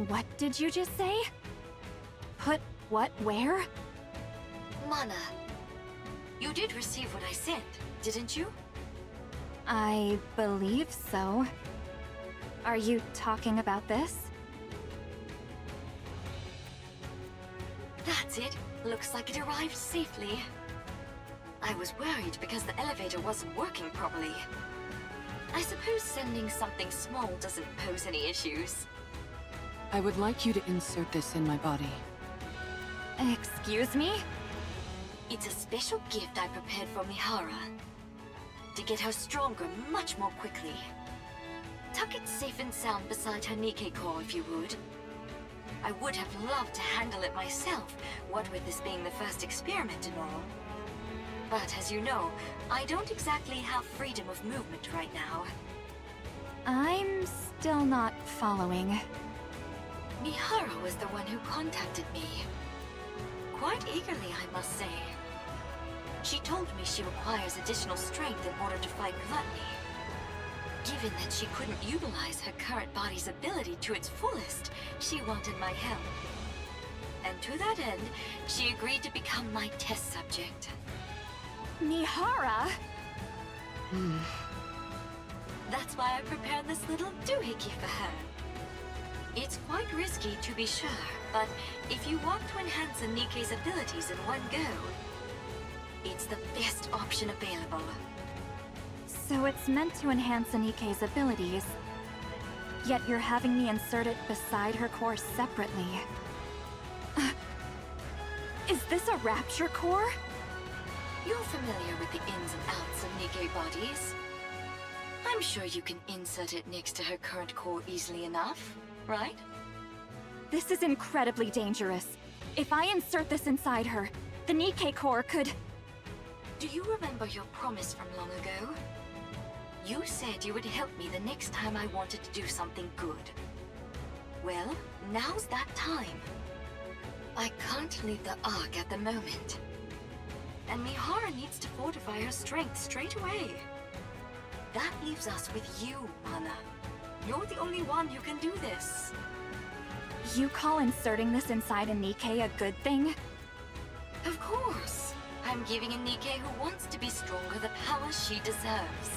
S3: What did you just say? Put what where?
S6: Mana, you did receive what I sent, didn't you?
S3: I believe so. Are you talking about this?
S6: That's it. Looks like it arrived safely. I was worried because the elevator wasn't working properly. I suppose sending something small doesn't pose any issues.
S4: I would like you to insert this in my body.
S3: Excuse me?
S6: It's a special gift I prepared for Mihara. To get her stronger much more quickly. Tuck it safe and sound beside her Nikke core if you would. I would have loved to handle it myself, what with this being the first experiment and all. But as you know, I don't exactly have freedom of movement right now.
S3: I'm still not following.
S6: Mihara was the one who contacted me. Quite eagerly, I must say. She told me she requires additional strength in order to fight Gluttony. Given that she couldn't utilize her current body's ability to its fullest, she wanted my help. And to that end, she agreed to become my test subject.
S3: Mihara?
S6: That's why I prepared this little doohickey for her. It's quite risky to be sure, but if you want to enhance a Nikke's abilities in one go, it's the best option available.
S3: So it's meant to enhance Nikke's abilities, yet you're having me insert it beside her core separately. Is this a rapture core?
S6: You're familiar with the ins and outs of Nikke bodies. I'm sure you can insert it next to her current core easily enough, right?
S3: This is incredibly dangerous. If I insert this inside her, the Nikke core could...
S6: Do you remember your promise from long ago? You said you would help me the next time I wanted to do something good. Well, now's that time. I can't leave the Ark at the moment. And Mihara needs to fortify her strength straight away. That leaves us with you, Mana. You're the only one who can do this.
S3: You call inserting this inside a Nikke a good thing?
S6: Of course. I'm giving a Nikke who wants to be stronger the power she deserves.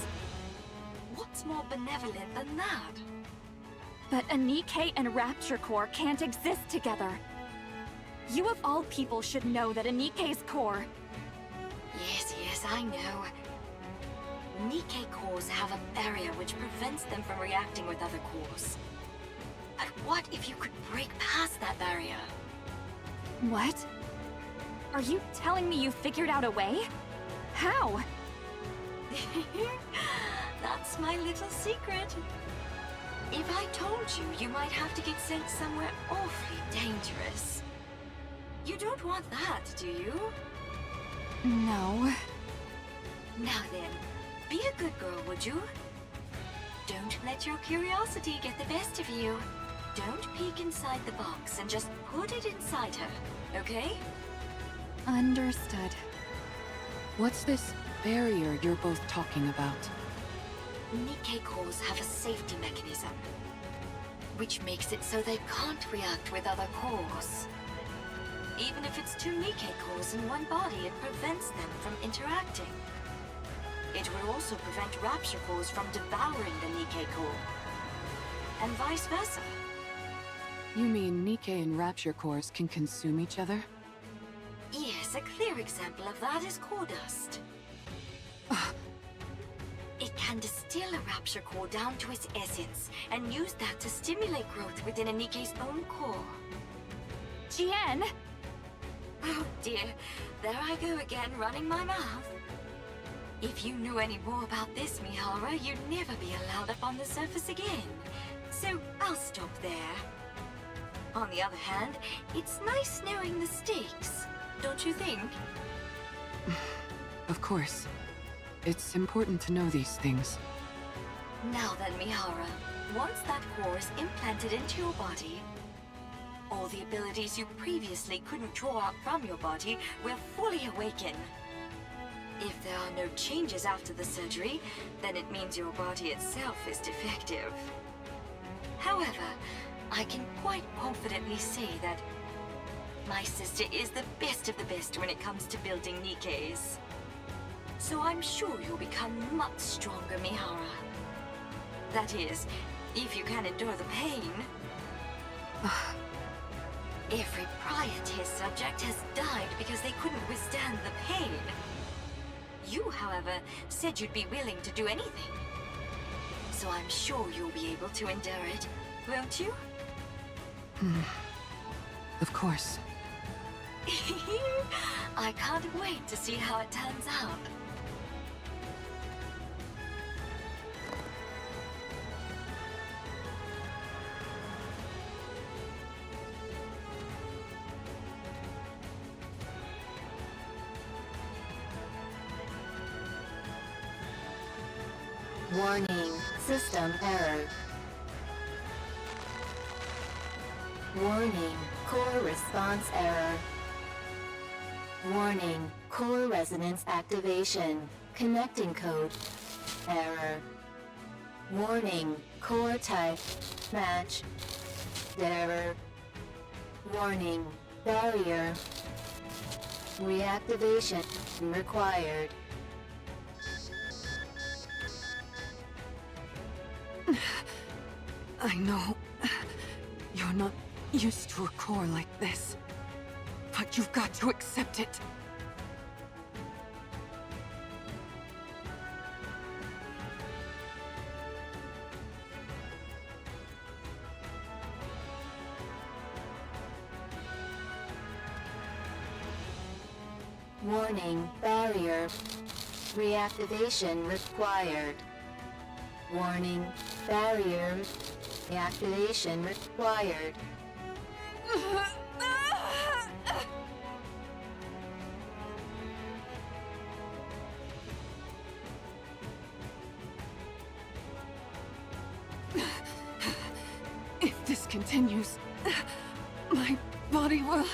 S6: What's more benevolent than that?
S3: But a Nikke and Rapture Core can't exist together. You of all people should know that a Nikke's core...
S6: Yes, I know. Nikke cores have a barrier which prevents them from reacting with other cores. But what if you could break past that barrier?
S3: What? Are you telling me you figured out a way? How?
S6: That's my little secret. If I told you, you might have to get sent somewhere awfully dangerous. You don't want that, do you?
S3: No.
S6: Now then, be a good girl, would you? Don't let your curiosity get the best of you. Don't peek inside the box and just put it inside her, okay?
S3: Understood.
S4: What's this barrier you're both talking about?
S6: Nikke cores have a safety mechanism, which makes it so they can't react with other cores. Even if it's two Nikke cores in one body, it prevents them from interacting. It would also prevent Rapture cores from devouring the Nikke core, and vice versa.
S4: You mean Nikke and Rapture cores can consume each other?
S6: Yes, a clear example of that is core dust. It can distill a Rapture core down to its essence, and use that to stimulate growth within a Nikke's own core.
S3: Jien!
S6: Oh dear, there I go again, running my mouth. If you knew any more about this, Mihara, you'd never be allowed up on the surface again. So I'll stop there. On the other hand, it's nice knowing the stakes, don't you think?
S4: Of course. It's important to know these things.
S6: Now then, Mihara, once that core is implanted into your body, all the abilities you previously couldn't draw out from your body will fully awaken. If there are no changes after the surgery, then it means your body itself is defective. However, I can quite confidently say that my sister is the best of the best when it comes to building Nikkes. So I'm sure you'll become much stronger, Mihara. That is, if you can endure the pain. Every prior test subject has died because they couldn't withstand the pain. You, however, said you'd be willing to do anything. So I'm sure you'll be able to endure it, won't you?
S4: Of course.
S6: I can't wait to see how it turns out.
S8: Warning, system error. Warning, core response error. Warning, core resonance activation. Connecting code. Error. Warning, core type. Match. Error. Warning, barrier. Reactivation required.
S4: I know you're not used to a core like this, but you've got to accept it.
S8: Warning, barrier. Reactivation required. Warning, barrier. Reactivation required.
S4: If this continues, my body will...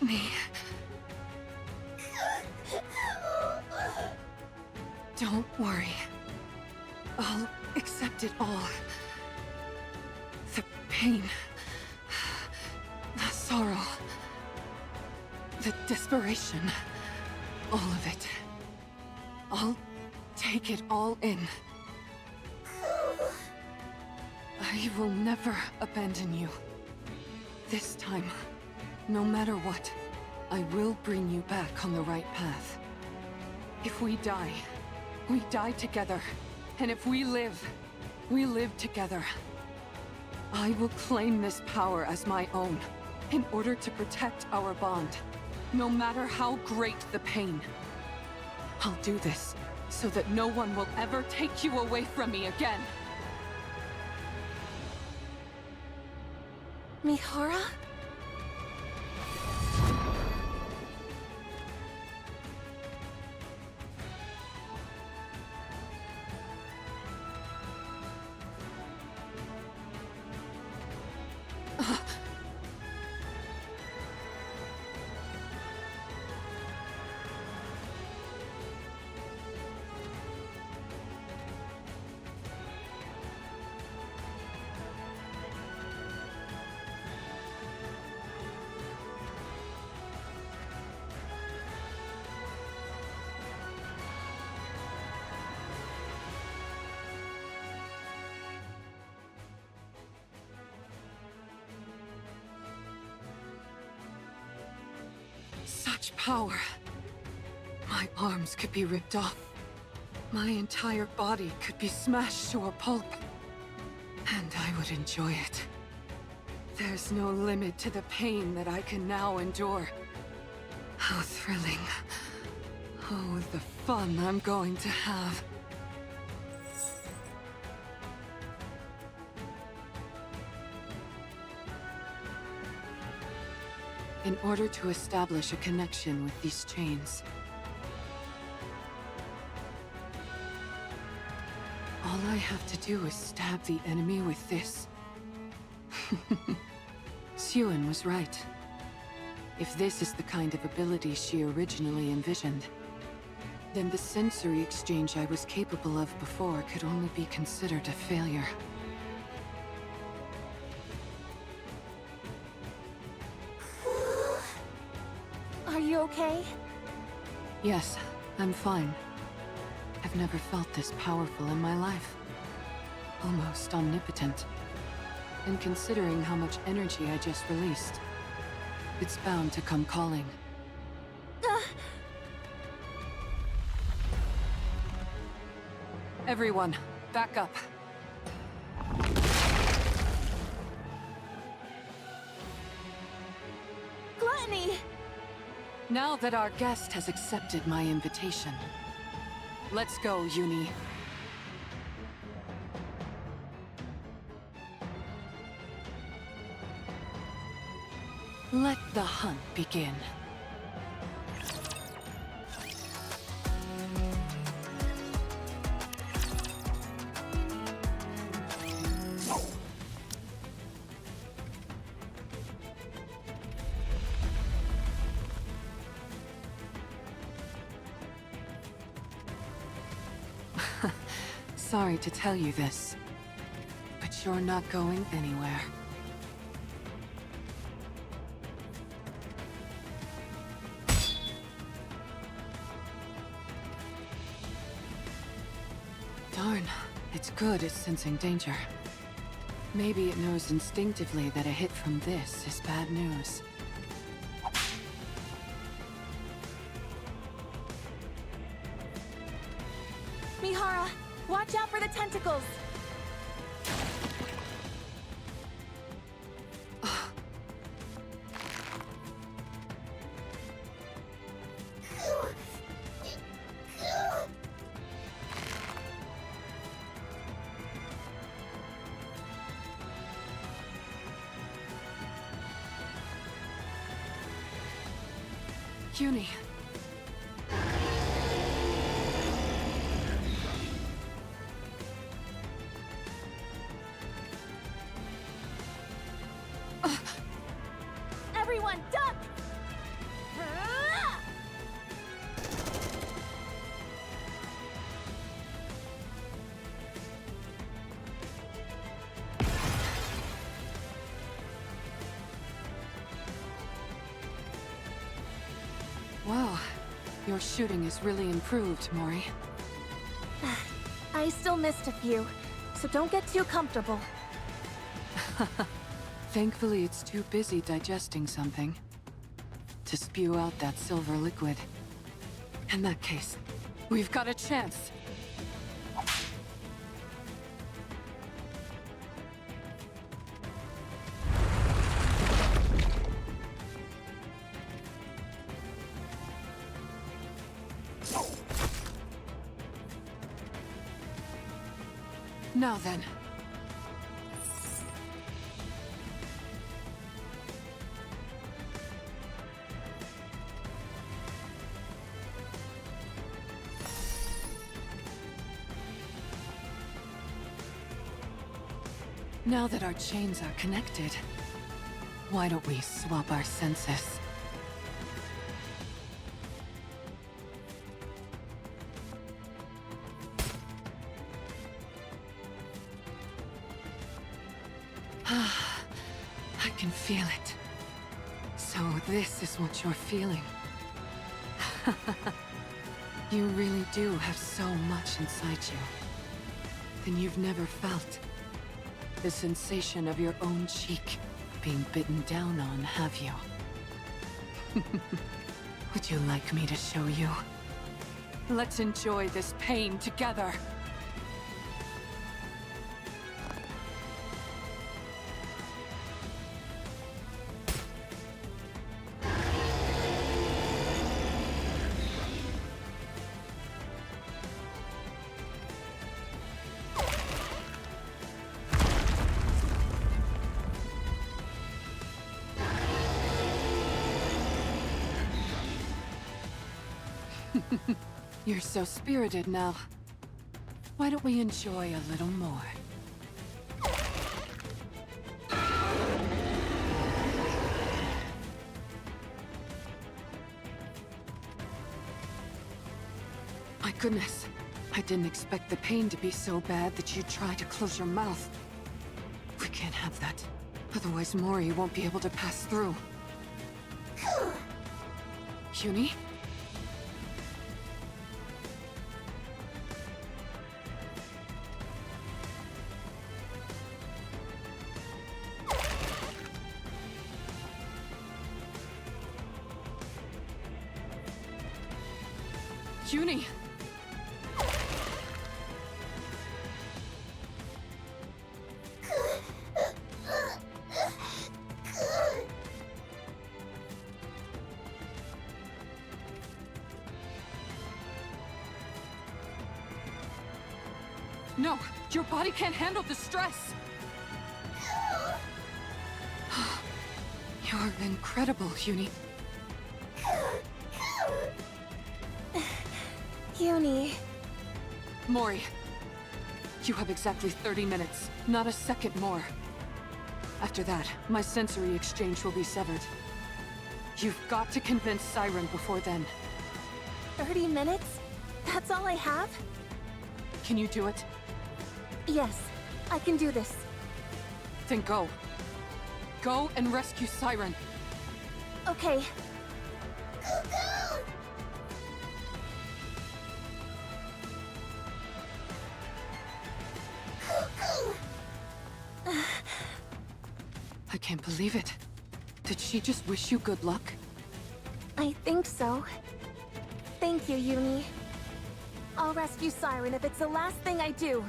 S4: Me. Don't worry. I'll accept it all. The pain. The sorrow. The desperation. All of it. I'll take it all in. I will never abandon you. This time, no matter what, I will bring you back on the right path. If we die together. And if we live together. I will claim this power as my own, in order to protect our bond, no matter how great the pain. I'll do this, so that no one will ever take you away from me again.
S2: Mihara?
S4: Such power. My arms could be ripped off. My entire body could be smashed to a pulp. And I would enjoy it. There's no limit to the pain that I can now endure. How thrilling. Oh, the fun I'm going to have. In order to establish a connection with these chains, all I have to do is stab the enemy with this. Jien was right. If this is the kind of ability she originally envisioned, then the sensory exchange I was capable of before could only be considered a failure.
S2: Are you okay?
S4: Yes, I'm fine. I've never felt this powerful in my life. Almost omnipotent. And considering how much energy I just released, it's bound to come calling. Everyone, back up.
S2: Gluttony!
S4: Now that our guest has accepted my invitation, let's go, Yuni. Let the hunt begin. Sorry to tell you this, but you're not going anywhere. Darn, it's good at sensing danger. Maybe it knows instinctively that a hit from this is bad news.
S2: Mihara, watch out for the tentacles!
S4: Yuni.
S2: Everyone, duck!
S4: Wow, your shooting is really improved, Mori.
S2: I still missed a few, so don't get too comfortable.
S4: Thankfully, it's too busy digesting something to spew out that silver liquid. In that case, we've got a chance. Now then. Now that our chains are connected, why don't we swap our senses? I can feel it. So this is what you're feeling. You really do have so much inside you. Then you've never felt the sensation of your own cheek being bitten down on, have you? Would you like me to show you? Let's enjoy this pain together. You're so spirited now. Why don't we enjoy a little more? Thank goodness. I didn't expect the pain to be so bad that you'd try to close your mouth. We can't have that. Otherwise Mori won't be able to pass through. Yuni? Yuni! No! Your body can't handle the stress! You're incredible, Yuni.
S2: Yuni...
S4: Mori, you have exactly 30 minutes, not a second more. After that, my sensory exchange will be severed. You've got to convince Siren before then.
S2: 30 minutes? That's all I have?
S4: Can you do it?
S2: Yes, I can do this.
S4: Then go. Go and rescue Siren.
S2: Okay.
S4: I can't believe it. Did she just wish you good luck?
S2: I think so. Thank you, Yuni. I'll rescue Siren if it's the last thing I do.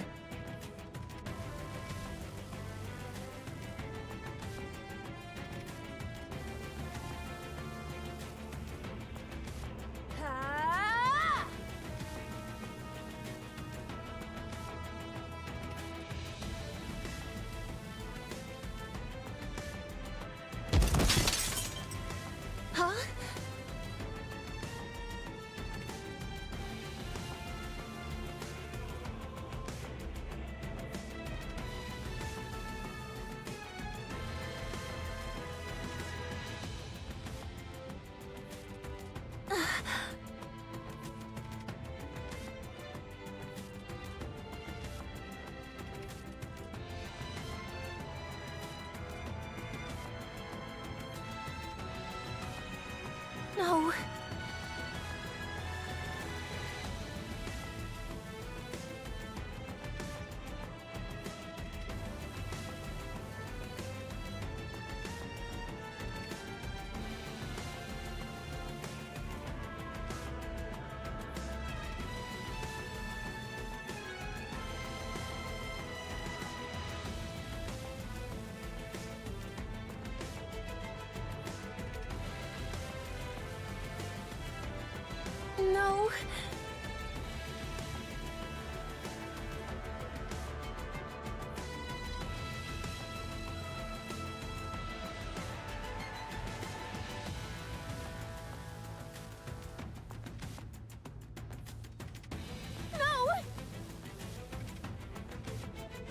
S2: Huh? No. No. No!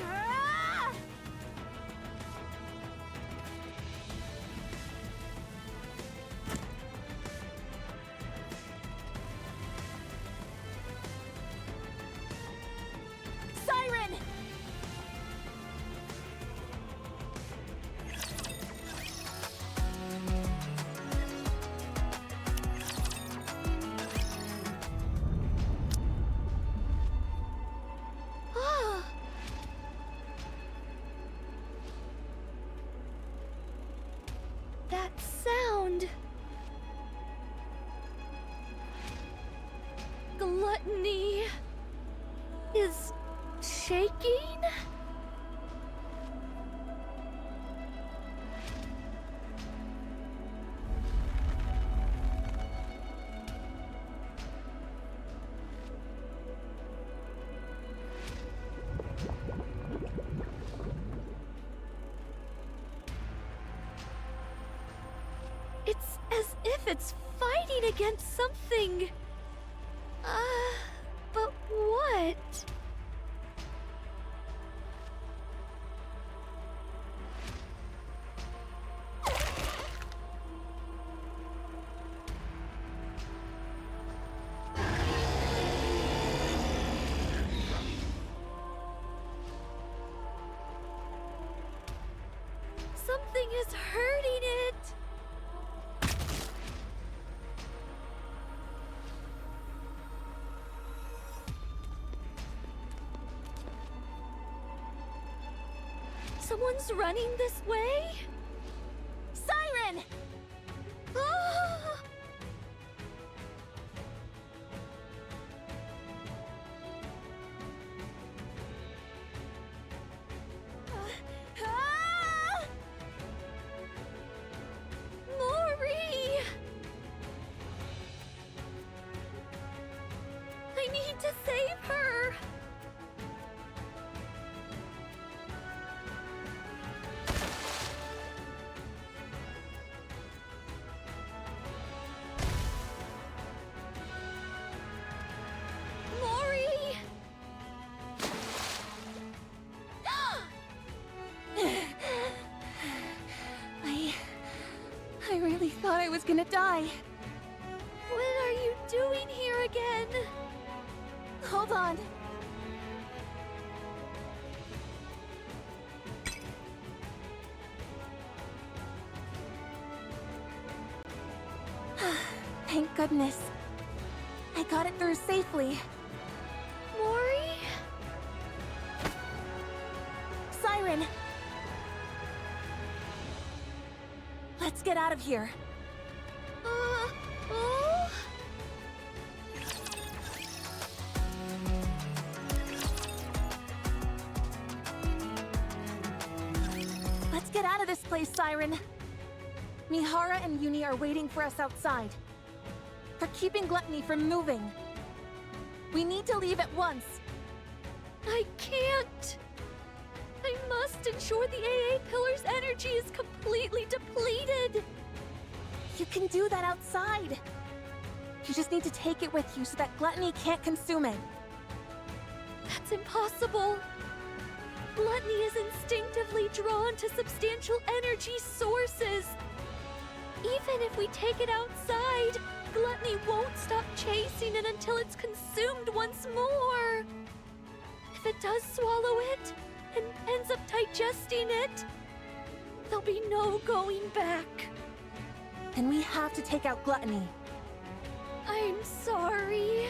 S2: Ah! Siren!
S1: Ah! That sound. Gluttony is shaking? It's as if it's fighting against something. But what? Something is hurting it. Someone's running this way?
S2: Siren!
S1: Ah!
S2: Ah!
S1: Mori! I need to save her! Mori!
S2: I really thought I was gonna die.
S1: What are you doing here again?
S2: Hold on. Thank goodness. I got it through safely.
S1: Mori?
S2: Siren! Let's get out of here.
S1: Oh?
S2: Let's get out of this place, Siren. Mihara and Yuni are waiting for us outside. They're keeping Gluttony from moving. We need to leave at once.
S1: I can't. I must ensure the AA Pillar's energy is completely depleted.
S2: You can do that outside. You just need to take it with you so that Gluttony can't consume it.
S1: That's impossible. Gluttony is instinctively drawn to substantial energy sources. Even if we take it outside, Gluttony won't stop chasing it until it's consumed once more. If it does swallow it and ends up digesting it, there'll be no going back.
S2: Then we have to take out Gluttony.
S1: I'm sorry.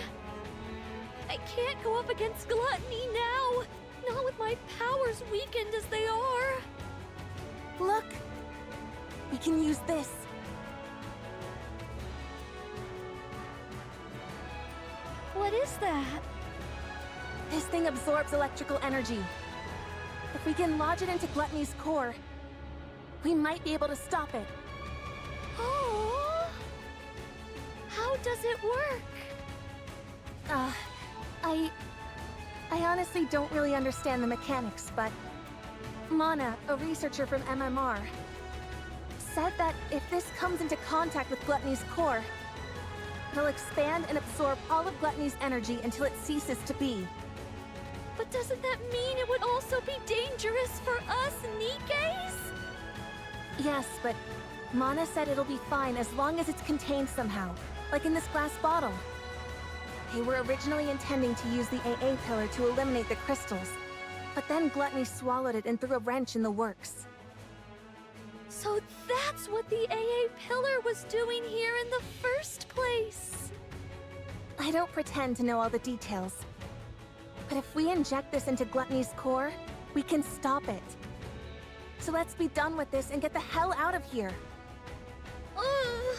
S1: I can't go up against Gluttony now, not with my powers weakened as they are.
S2: Look! We can use this.
S1: What is that?
S2: This thing absorbs electrical energy. If we can lodge it into Gluttony's core, we might be able to stop it.
S1: Oh! How does it work?
S2: I honestly don't really understand the mechanics, but Mana, a researcher from MMR, said that if this comes into contact with Gluttony's core, it'll expand and absorb all of Gluttony's energy until it ceases to be.
S1: But doesn't that mean it would also be dangerous for us Nikkes?
S2: Yes, but Mana said it'll be fine as long as it's contained somehow, like in this glass bottle. They were originally intending to use the AA pillar to eliminate the crystals, but then Gluttony swallowed it and threw a wrench in the works.
S1: So that's what the AA pillar was doing here in the first place.
S2: I don't pretend to know all the details, but if we inject this into Gluttony's core, we can stop it. So let's be done with this and get the hell out of here.
S1: Ugh.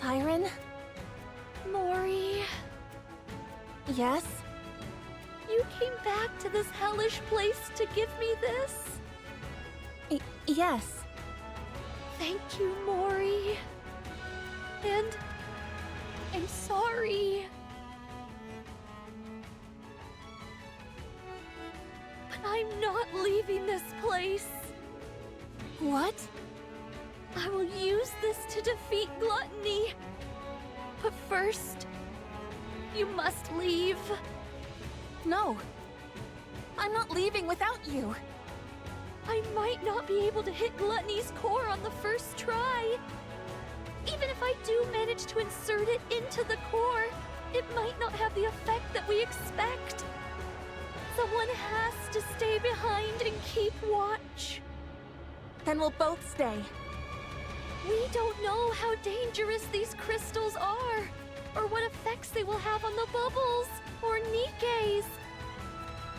S2: Siren?
S1: Mori,
S2: Yes?
S1: you came back to this hellish place to give me this?
S2: Yes.
S1: Thank you, Mori. And I'm sorry. But I'm not leaving this place.
S2: What?
S1: I will use this to defeat Gluttony. But first, you must leave.
S2: No. I'm not leaving without you.
S1: I might not be able to hit Gluttony's core on the first try. Even if I do manage to insert it into the core, it might not have the effect that we expect. Someone has to stay behind and keep watch.
S2: Then we'll both stay.
S1: We don't know how dangerous these crystals are, or what effects they will have on the bubbles, or Nikke's.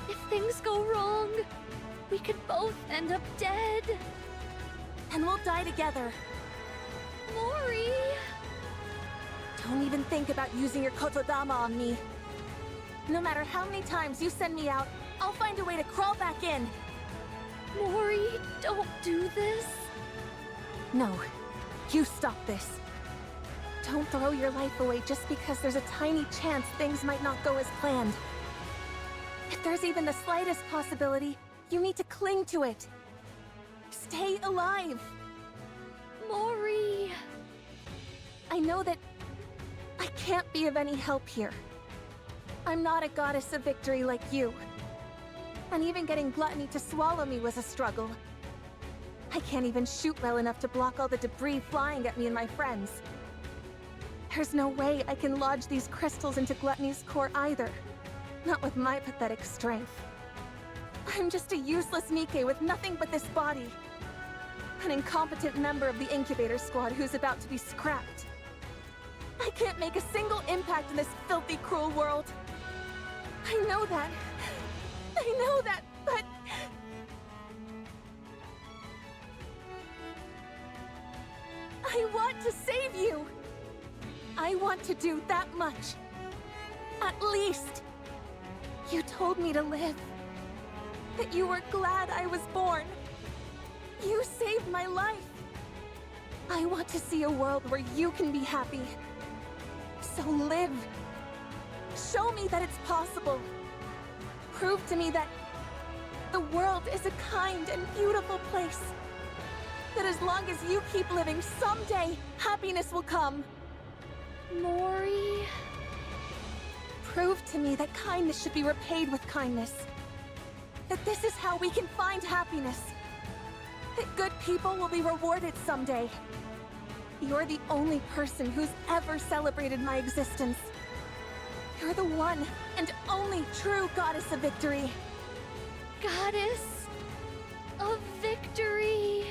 S1: If things go wrong, we could both end up dead.
S2: And we'll die together.
S1: Mori!
S2: Don't even think about using your kotodama on me. No matter how many times you send me out, I'll find a way to crawl back in.
S1: Mori, don't do this.
S2: No, you stop this. Don't throw your life away just because there's a tiny chance things might not go as planned. If there's even the slightest possibility, you need to cling to it. Stay alive.
S1: Mori.
S2: I know that I can't be of any help here. I'm not a goddess of victory like you. And even getting Gluttony to swallow me was a struggle. I can't even shoot well enough to block all the debris flying at me and my friends. There's no way I can lodge these crystals into Gluttony's core either. Not with my pathetic strength. I'm just a useless Nikke with nothing but this body. An incompetent member of the incubator squad who's about to be scrapped. I can't make a single impact in this filthy, cruel world. I know that. I know that, but... I want to save you! I want to do that much. At least. You told me to live. That you were glad I was born. You saved my life. I want to see a world where you can be happy. So live. Show me that it's possible. Prove to me that the world is a kind and beautiful place. That as long as you keep living, someday happiness will come.
S1: Mori.
S2: Prove to me that kindness should be repaid with kindness. That this is how we can find happiness. That good people will be rewarded someday. You're the only person who's ever celebrated my existence. You're the one and only true goddess of victory.
S1: Goddess of victory.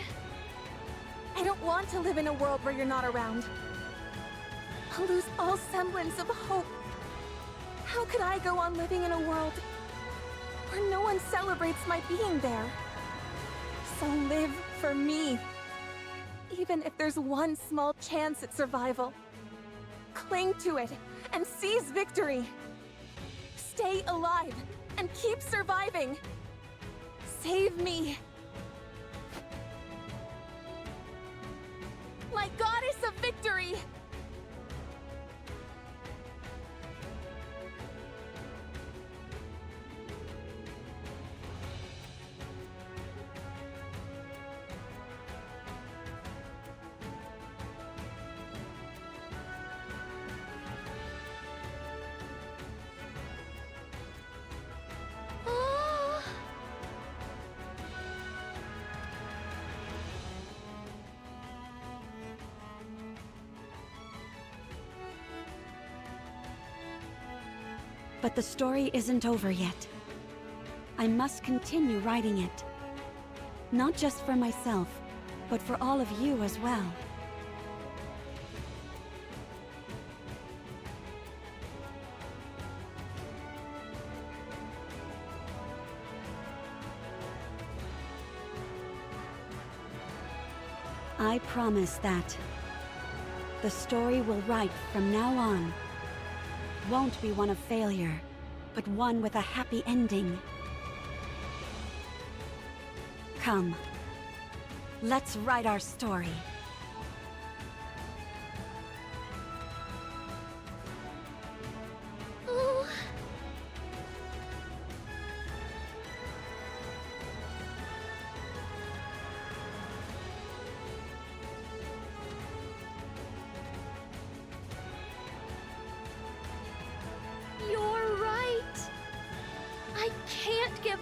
S2: I don't want to live in a world where you're not around. I'll lose all semblance of hope. How could I go on living in a world where no one celebrates my being there? So live for me. Even if there's one small chance at survival. Cling to it and seize victory. Stay alive and keep surviving. Save me. My goddess of victory!
S9: But the story isn't over yet. I must continue writing it. Not just for myself, but for all of you as well. I promise that the story we'll write from now on won't be one of failure, but one with a happy ending. Come, let's write our story.
S1: Oh.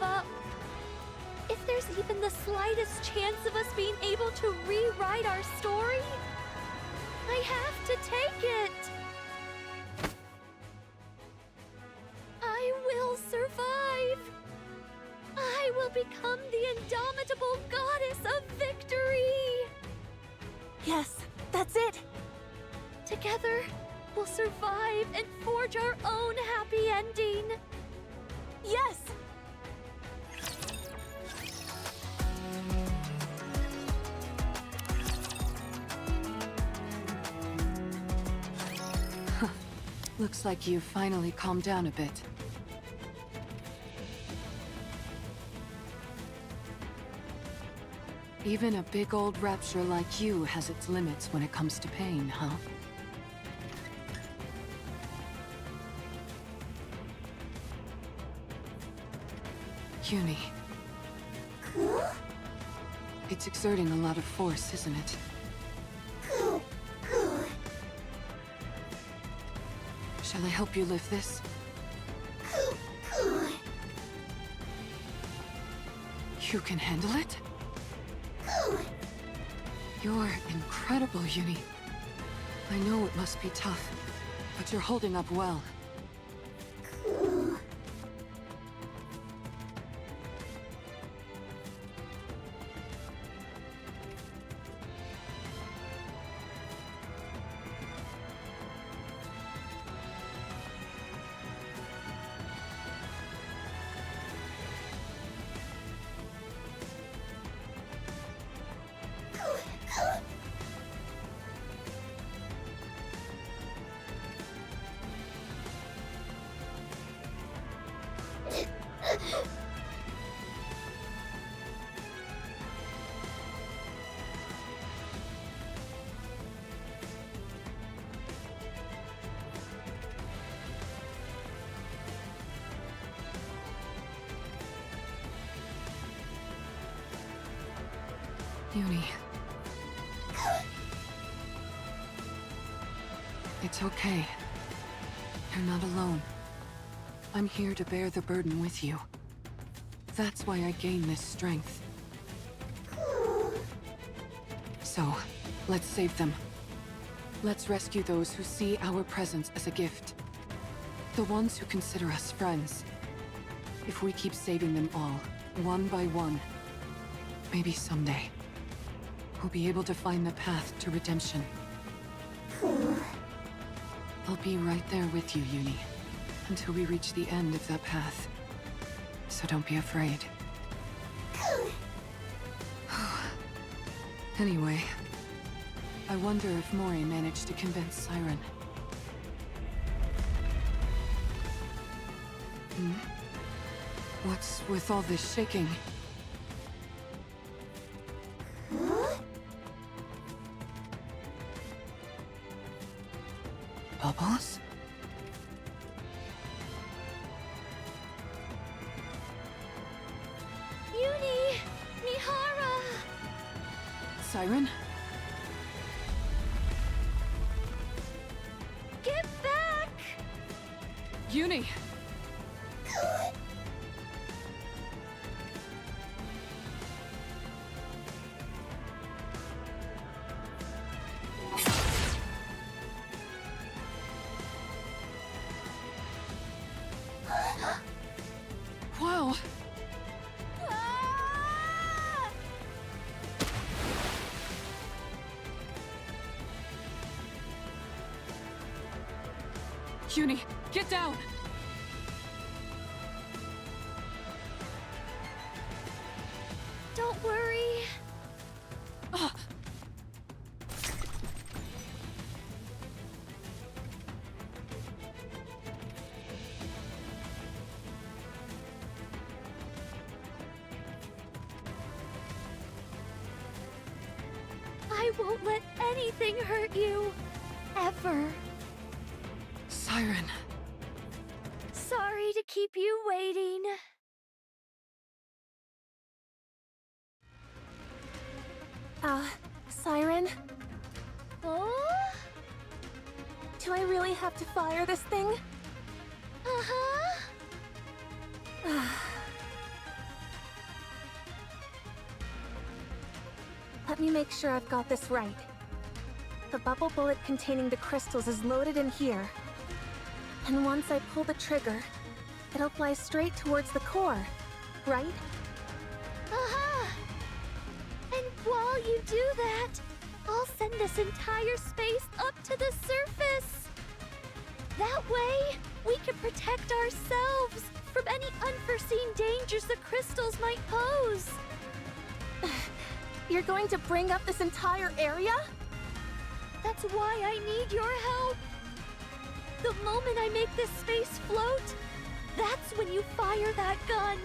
S1: up. If there's even the slightest chance of us being able to rewrite our story, I have to take it. I will survive. I will become the indomitable goddess of victory.
S2: Yes, that's it!
S1: Together, we'll survive and forge our own happy ending.
S2: Yes!
S4: Looks like you've finally calmed down a bit. Even a big old rapture like you has its limits when it comes to pain, huh? Yuni. It's exerting a lot of force, isn't it? Shall I help you lift this? You can handle it? You're incredible, Yuni. I know it must be tough, but you're holding up well. Yuni. It's okay. You're not alone. I'm here to bear the burden with you. That's why I gain this strength. So, let's save them. Let's rescue those who see our presence as a gift. The ones who consider us friends. If we keep saving them all, one by one, maybe someday, we'll be able to find the path to redemption. I'll be right there with you, Yuni, until we reach the end of that path. So don't be afraid. Anyway, I wonder if Mori managed to convince Siren. What's with all this shaking? Bubbles?
S1: Yuni! Mihara!
S4: Siren?
S1: Get back!
S4: Yuni! Wow! Yuni, get down!
S1: Don't worry. I won't let anything hurt you. Ever.
S4: Siren.
S1: Sorry to keep you waiting.
S2: Siren?
S1: Oh?
S2: Do I really have to fire this thing?
S1: Uh-huh.
S2: Let me make sure I've got this right. The bubble bullet containing the crystals is loaded in here. And once I pull the trigger, it'll fly straight towards the core, right?
S1: Aha! And while you do that, I'll send this entire space up to the surface. That way, we can protect ourselves from any unforeseen dangers the crystals might pose.
S2: You're going to bring up this entire area?
S1: That's why I need your help. The moment I make this space float, that's when you fire that gun.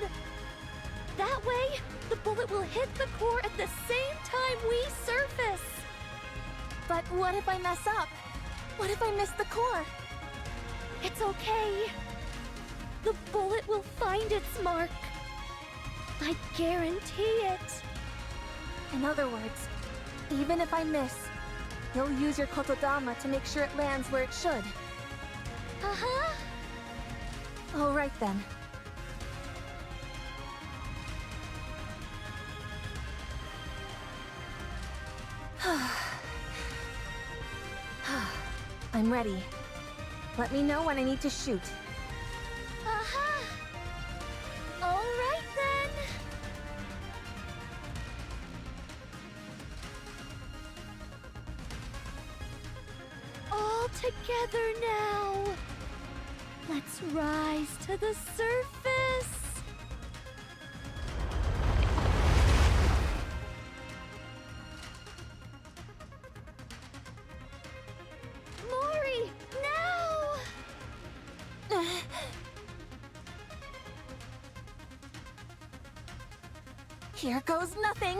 S1: That way, the bullet will hit the core at the same time we surface.
S2: But what if I mess up? What if I miss the core?
S1: It's okay. The bullet will find its mark. I guarantee it.
S2: In other words, even if I miss, you'll use your Kotodama to make sure it lands where it should.
S1: Uh-huh.
S2: All right then. I'm ready. Let me know when I need to shoot.
S1: Uh-huh. All right then. All together now. Let's rise to the surface. Mori, now!
S2: Here goes nothing.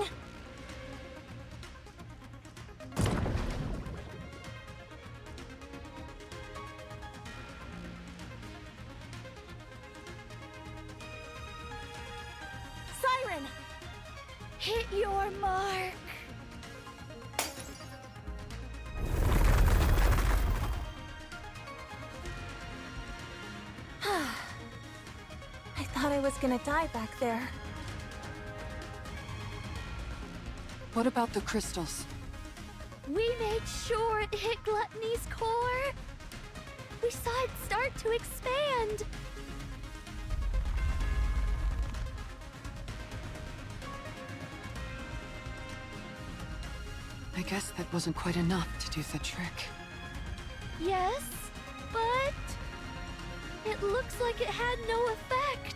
S2: Siren!
S1: Hit your mark.
S2: I thought I was gonna die back there.
S4: What about the crystals?
S1: We made sure it hit Gluttony's core. We saw it start to expand.
S4: I guess that wasn't quite enough to do the trick.
S1: Yes, but it looks like it had no effect.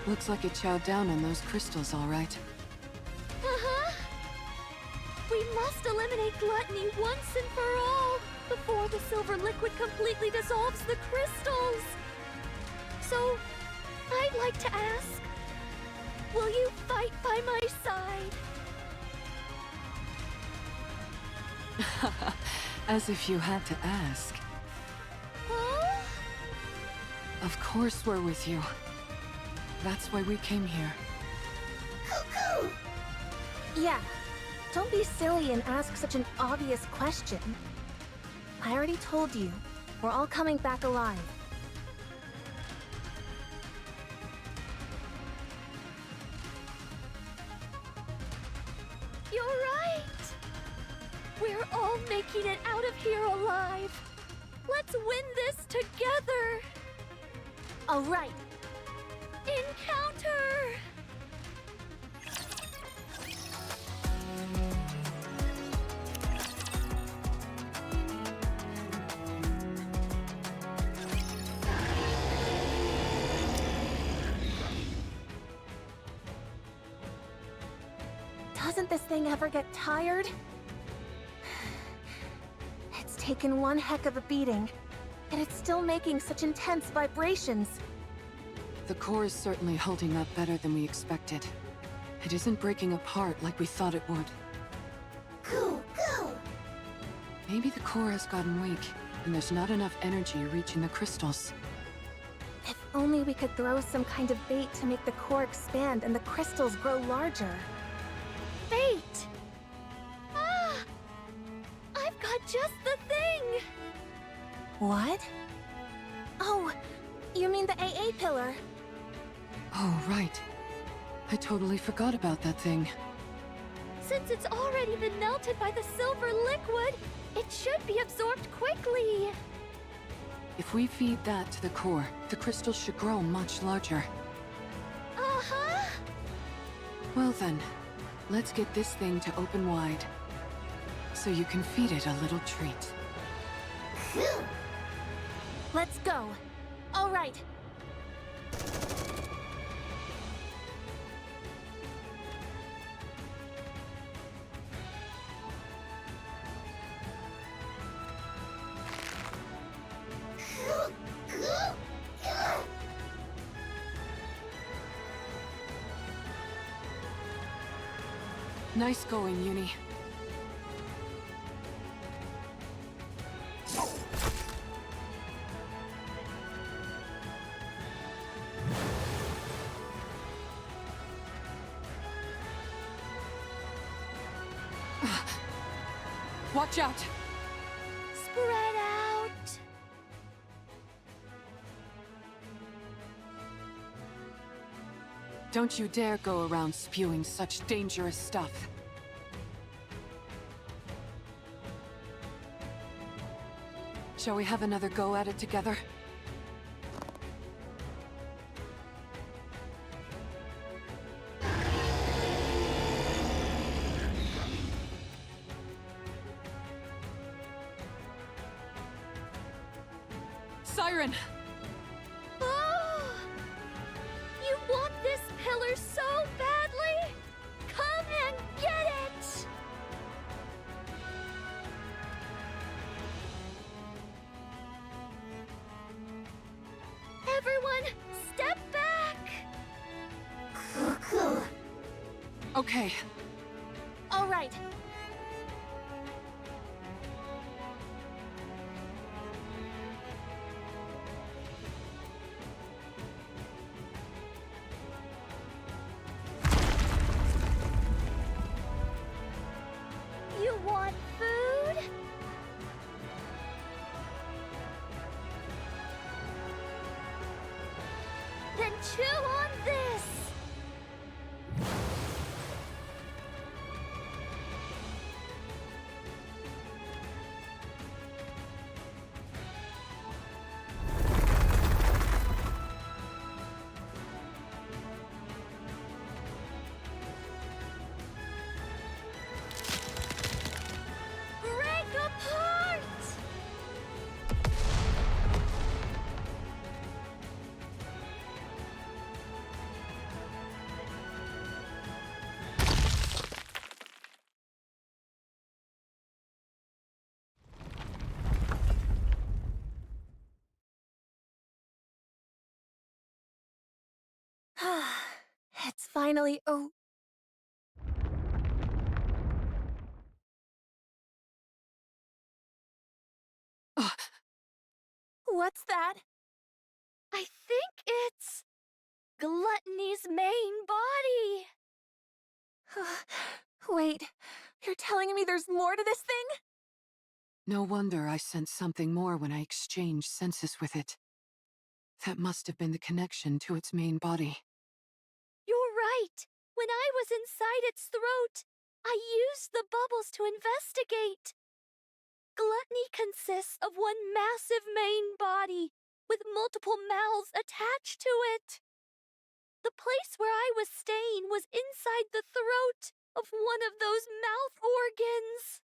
S4: Looks like it chowed down on those crystals, all right.
S1: Uh-huh. We must eliminate Gluttony once and for all before the silver liquid completely dissolves the crystals. So, I'd like to ask, will you fight by my side?
S4: As if you had to ask.
S1: Huh?
S4: Of course we're with you. That's why we came here.
S1: Cuckoo!
S2: Yeah, don't be silly and ask such an obvious question. I already told you, we're all coming back alive.
S1: You're right! We're all making it out of here alive! Let's win this together!
S2: All right.
S1: Encounter!
S2: Doesn't this thing ever get tired? It's taken one heck of a beating, and it's still making such intense vibrations.
S4: The core is certainly holding up better than we expected. It isn't breaking apart like we thought it would.
S1: Go, go!
S4: Maybe the core has gotten weak, and there's not enough energy reaching the crystals.
S2: If only we could throw some kind of bait to make the core expand and the crystals grow larger.
S1: Fate! Ah! I've got just the thing!
S2: What? Oh, you mean the AA pillar?
S4: Oh, right. I totally forgot about that thing.
S1: Since it's already been melted by the silver liquid, it should be absorbed quickly.
S4: If we feed that to the core, the crystal should grow much larger.
S1: Uh-huh.
S4: Well then, let's get this thing to open wide. So you can feed it a little treat.
S2: Let's go. All right.
S4: Nice going, Uni. Watch out!
S1: Spread out.
S4: Don't you dare go around spewing such dangerous stuff. Shall we have another go at it together? Siren!
S1: Oh! You want this pillar so badly? Come and get it! Everyone, step back!
S4: Okay.
S2: All right.
S1: You want food? Then chew on this! Break apart!
S2: It's finally What's that?
S1: I think it's Gluttony's main body.
S2: Wait, you're telling me there's more to this thing?
S4: No wonder I sensed something more when I exchanged senses with it. That must have been the connection to its main body.
S1: You're right. When I was inside its throat, I used the bubbles to investigate. Gluttony consists of one massive main body, with multiple mouths attached to it. The place where I was staying was inside the throat of one of those mouth organs.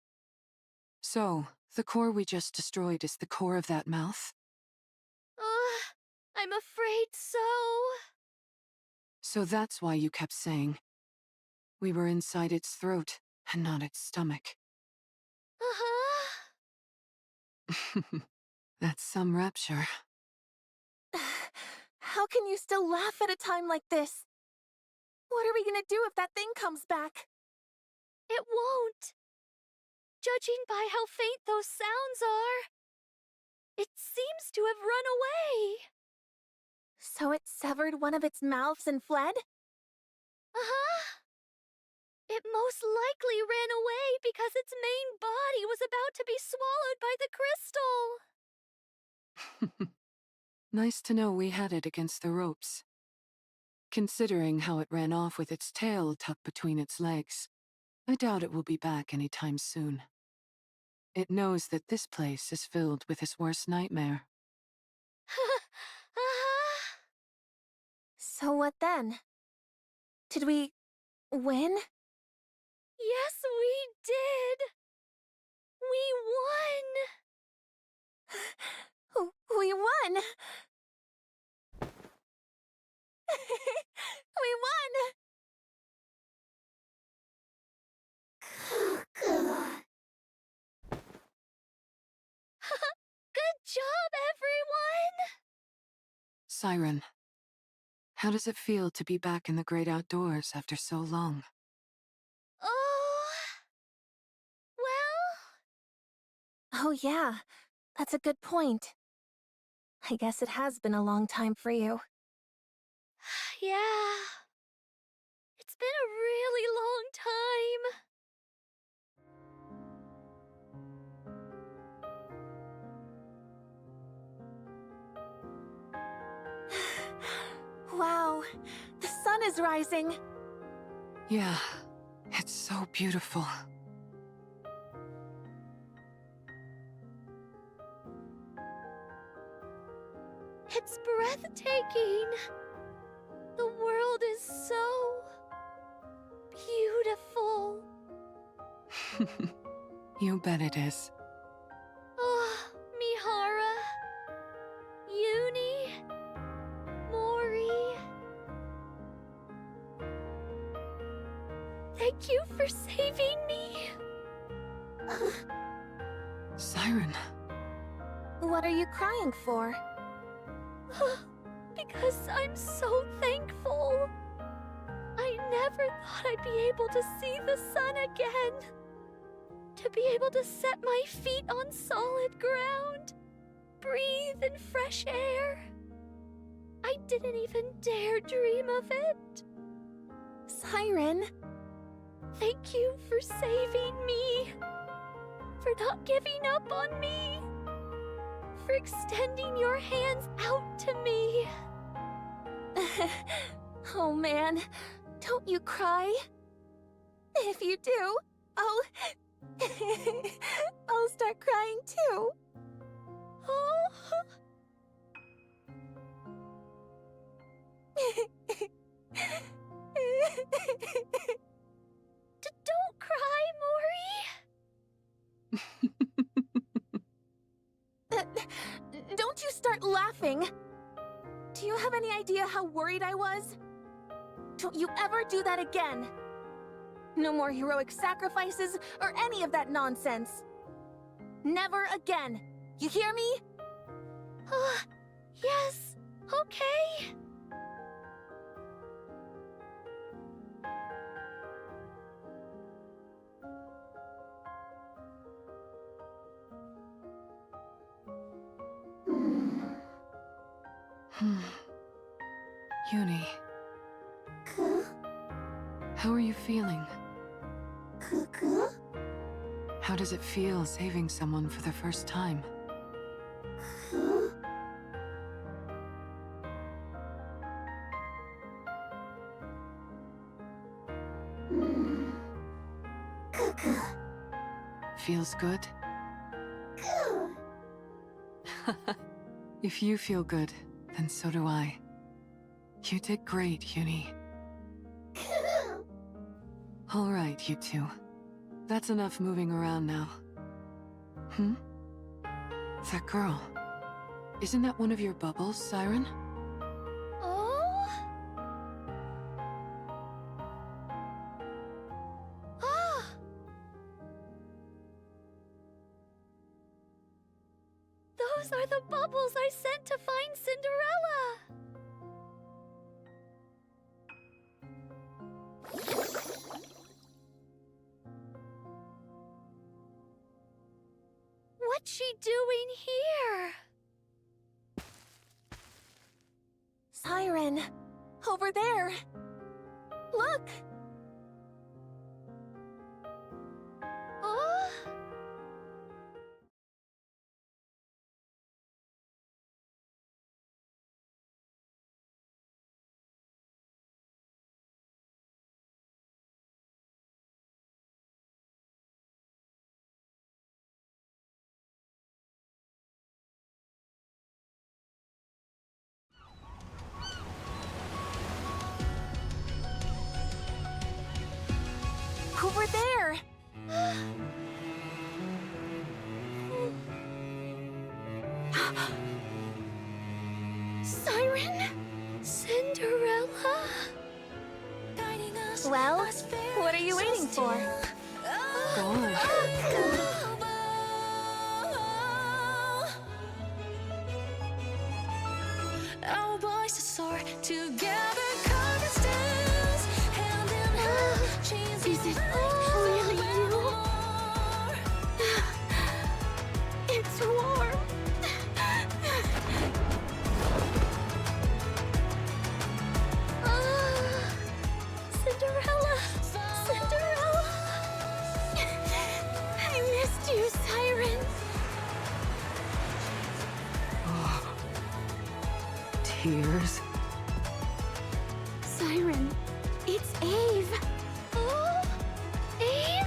S4: So, the core we just destroyed is the core of that mouth?
S1: I'm afraid so.
S4: So that's why you kept saying we were inside its throat and not its stomach.
S1: Uh-huh.
S4: That's some rapture.
S2: How can you still laugh at a time like this? What are we gonna do if that thing comes back?
S1: It won't. Judging by how faint those sounds are, it seems to have run away.
S2: So it severed one of its mouths and fled?
S1: Uh-huh. It most likely ran away because its main body was about to be swallowed by the crystal.
S4: Nice to know we had it against the ropes. Considering how it ran off with its tail tucked between its legs, I doubt it will be back anytime soon. It knows that this place is filled with his worst nightmare.
S2: So what then? Did we win?
S1: Yes, we did! We won!
S2: We won! We won!
S1: Good job, everyone!
S4: Siren, how does it feel to be back in the great outdoors after so long?
S1: Oh... well...
S2: Oh yeah, that's a good point. I guess it has been a long time for you.
S1: yeah... It's been a really long time.
S2: Wow, the sun is rising.
S4: Yeah, it's so beautiful.
S1: It's breathtaking. The world is so... beautiful.
S4: You bet it is.
S1: Oh, Mihara, Yuni, Mori. Thank you for saving me.
S4: Siren.
S2: What are you crying for?
S1: Because I'm so thankful. I never thought I'd be able to see the sun again. To be able to set my feet on solid ground. Breathe in fresh air. I didn't even dare dream of it.
S2: Siren.
S1: Thank you for saving me. For not giving up on me. For extending your hands out to me.
S2: Oh man, don't you cry. If you do, I'll start crying too.
S1: Oh. Don't cry, Mori.
S2: Don't you start laughing. Do you have any idea how worried I was? Don't you ever do that again. No more heroic sacrifices or any of that nonsense. Never again. You hear me?
S1: Yes, okay.
S4: Yuni. How are you feeling? How does it feel saving someone for the first time? Feels good? If you feel good, then so do I. You did great, Yuni. All right, you two. That's enough moving around now. That girl. Isn't that one of your bubbles, Siren?
S1: Oh? Ah! Those are the bubbles I sent to find Cinderella! What's she doing here?
S2: Siren, over there. Look!
S1: Siren? Cinderella?
S2: Well, what are you waiting for?
S4: God.
S10: Our voices soar together, carving stems, hand in hand, chains
S1: Is it really you? It's warm. Cinderella! Cinderella! I missed you, Siren.
S4: Tears.
S1: Siren, it's Abe. Oh, Abe?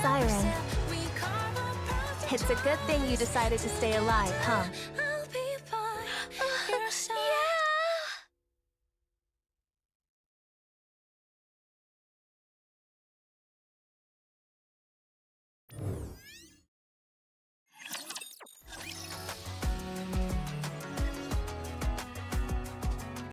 S2: Siren. It's a good thing you decided to stay alive, huh?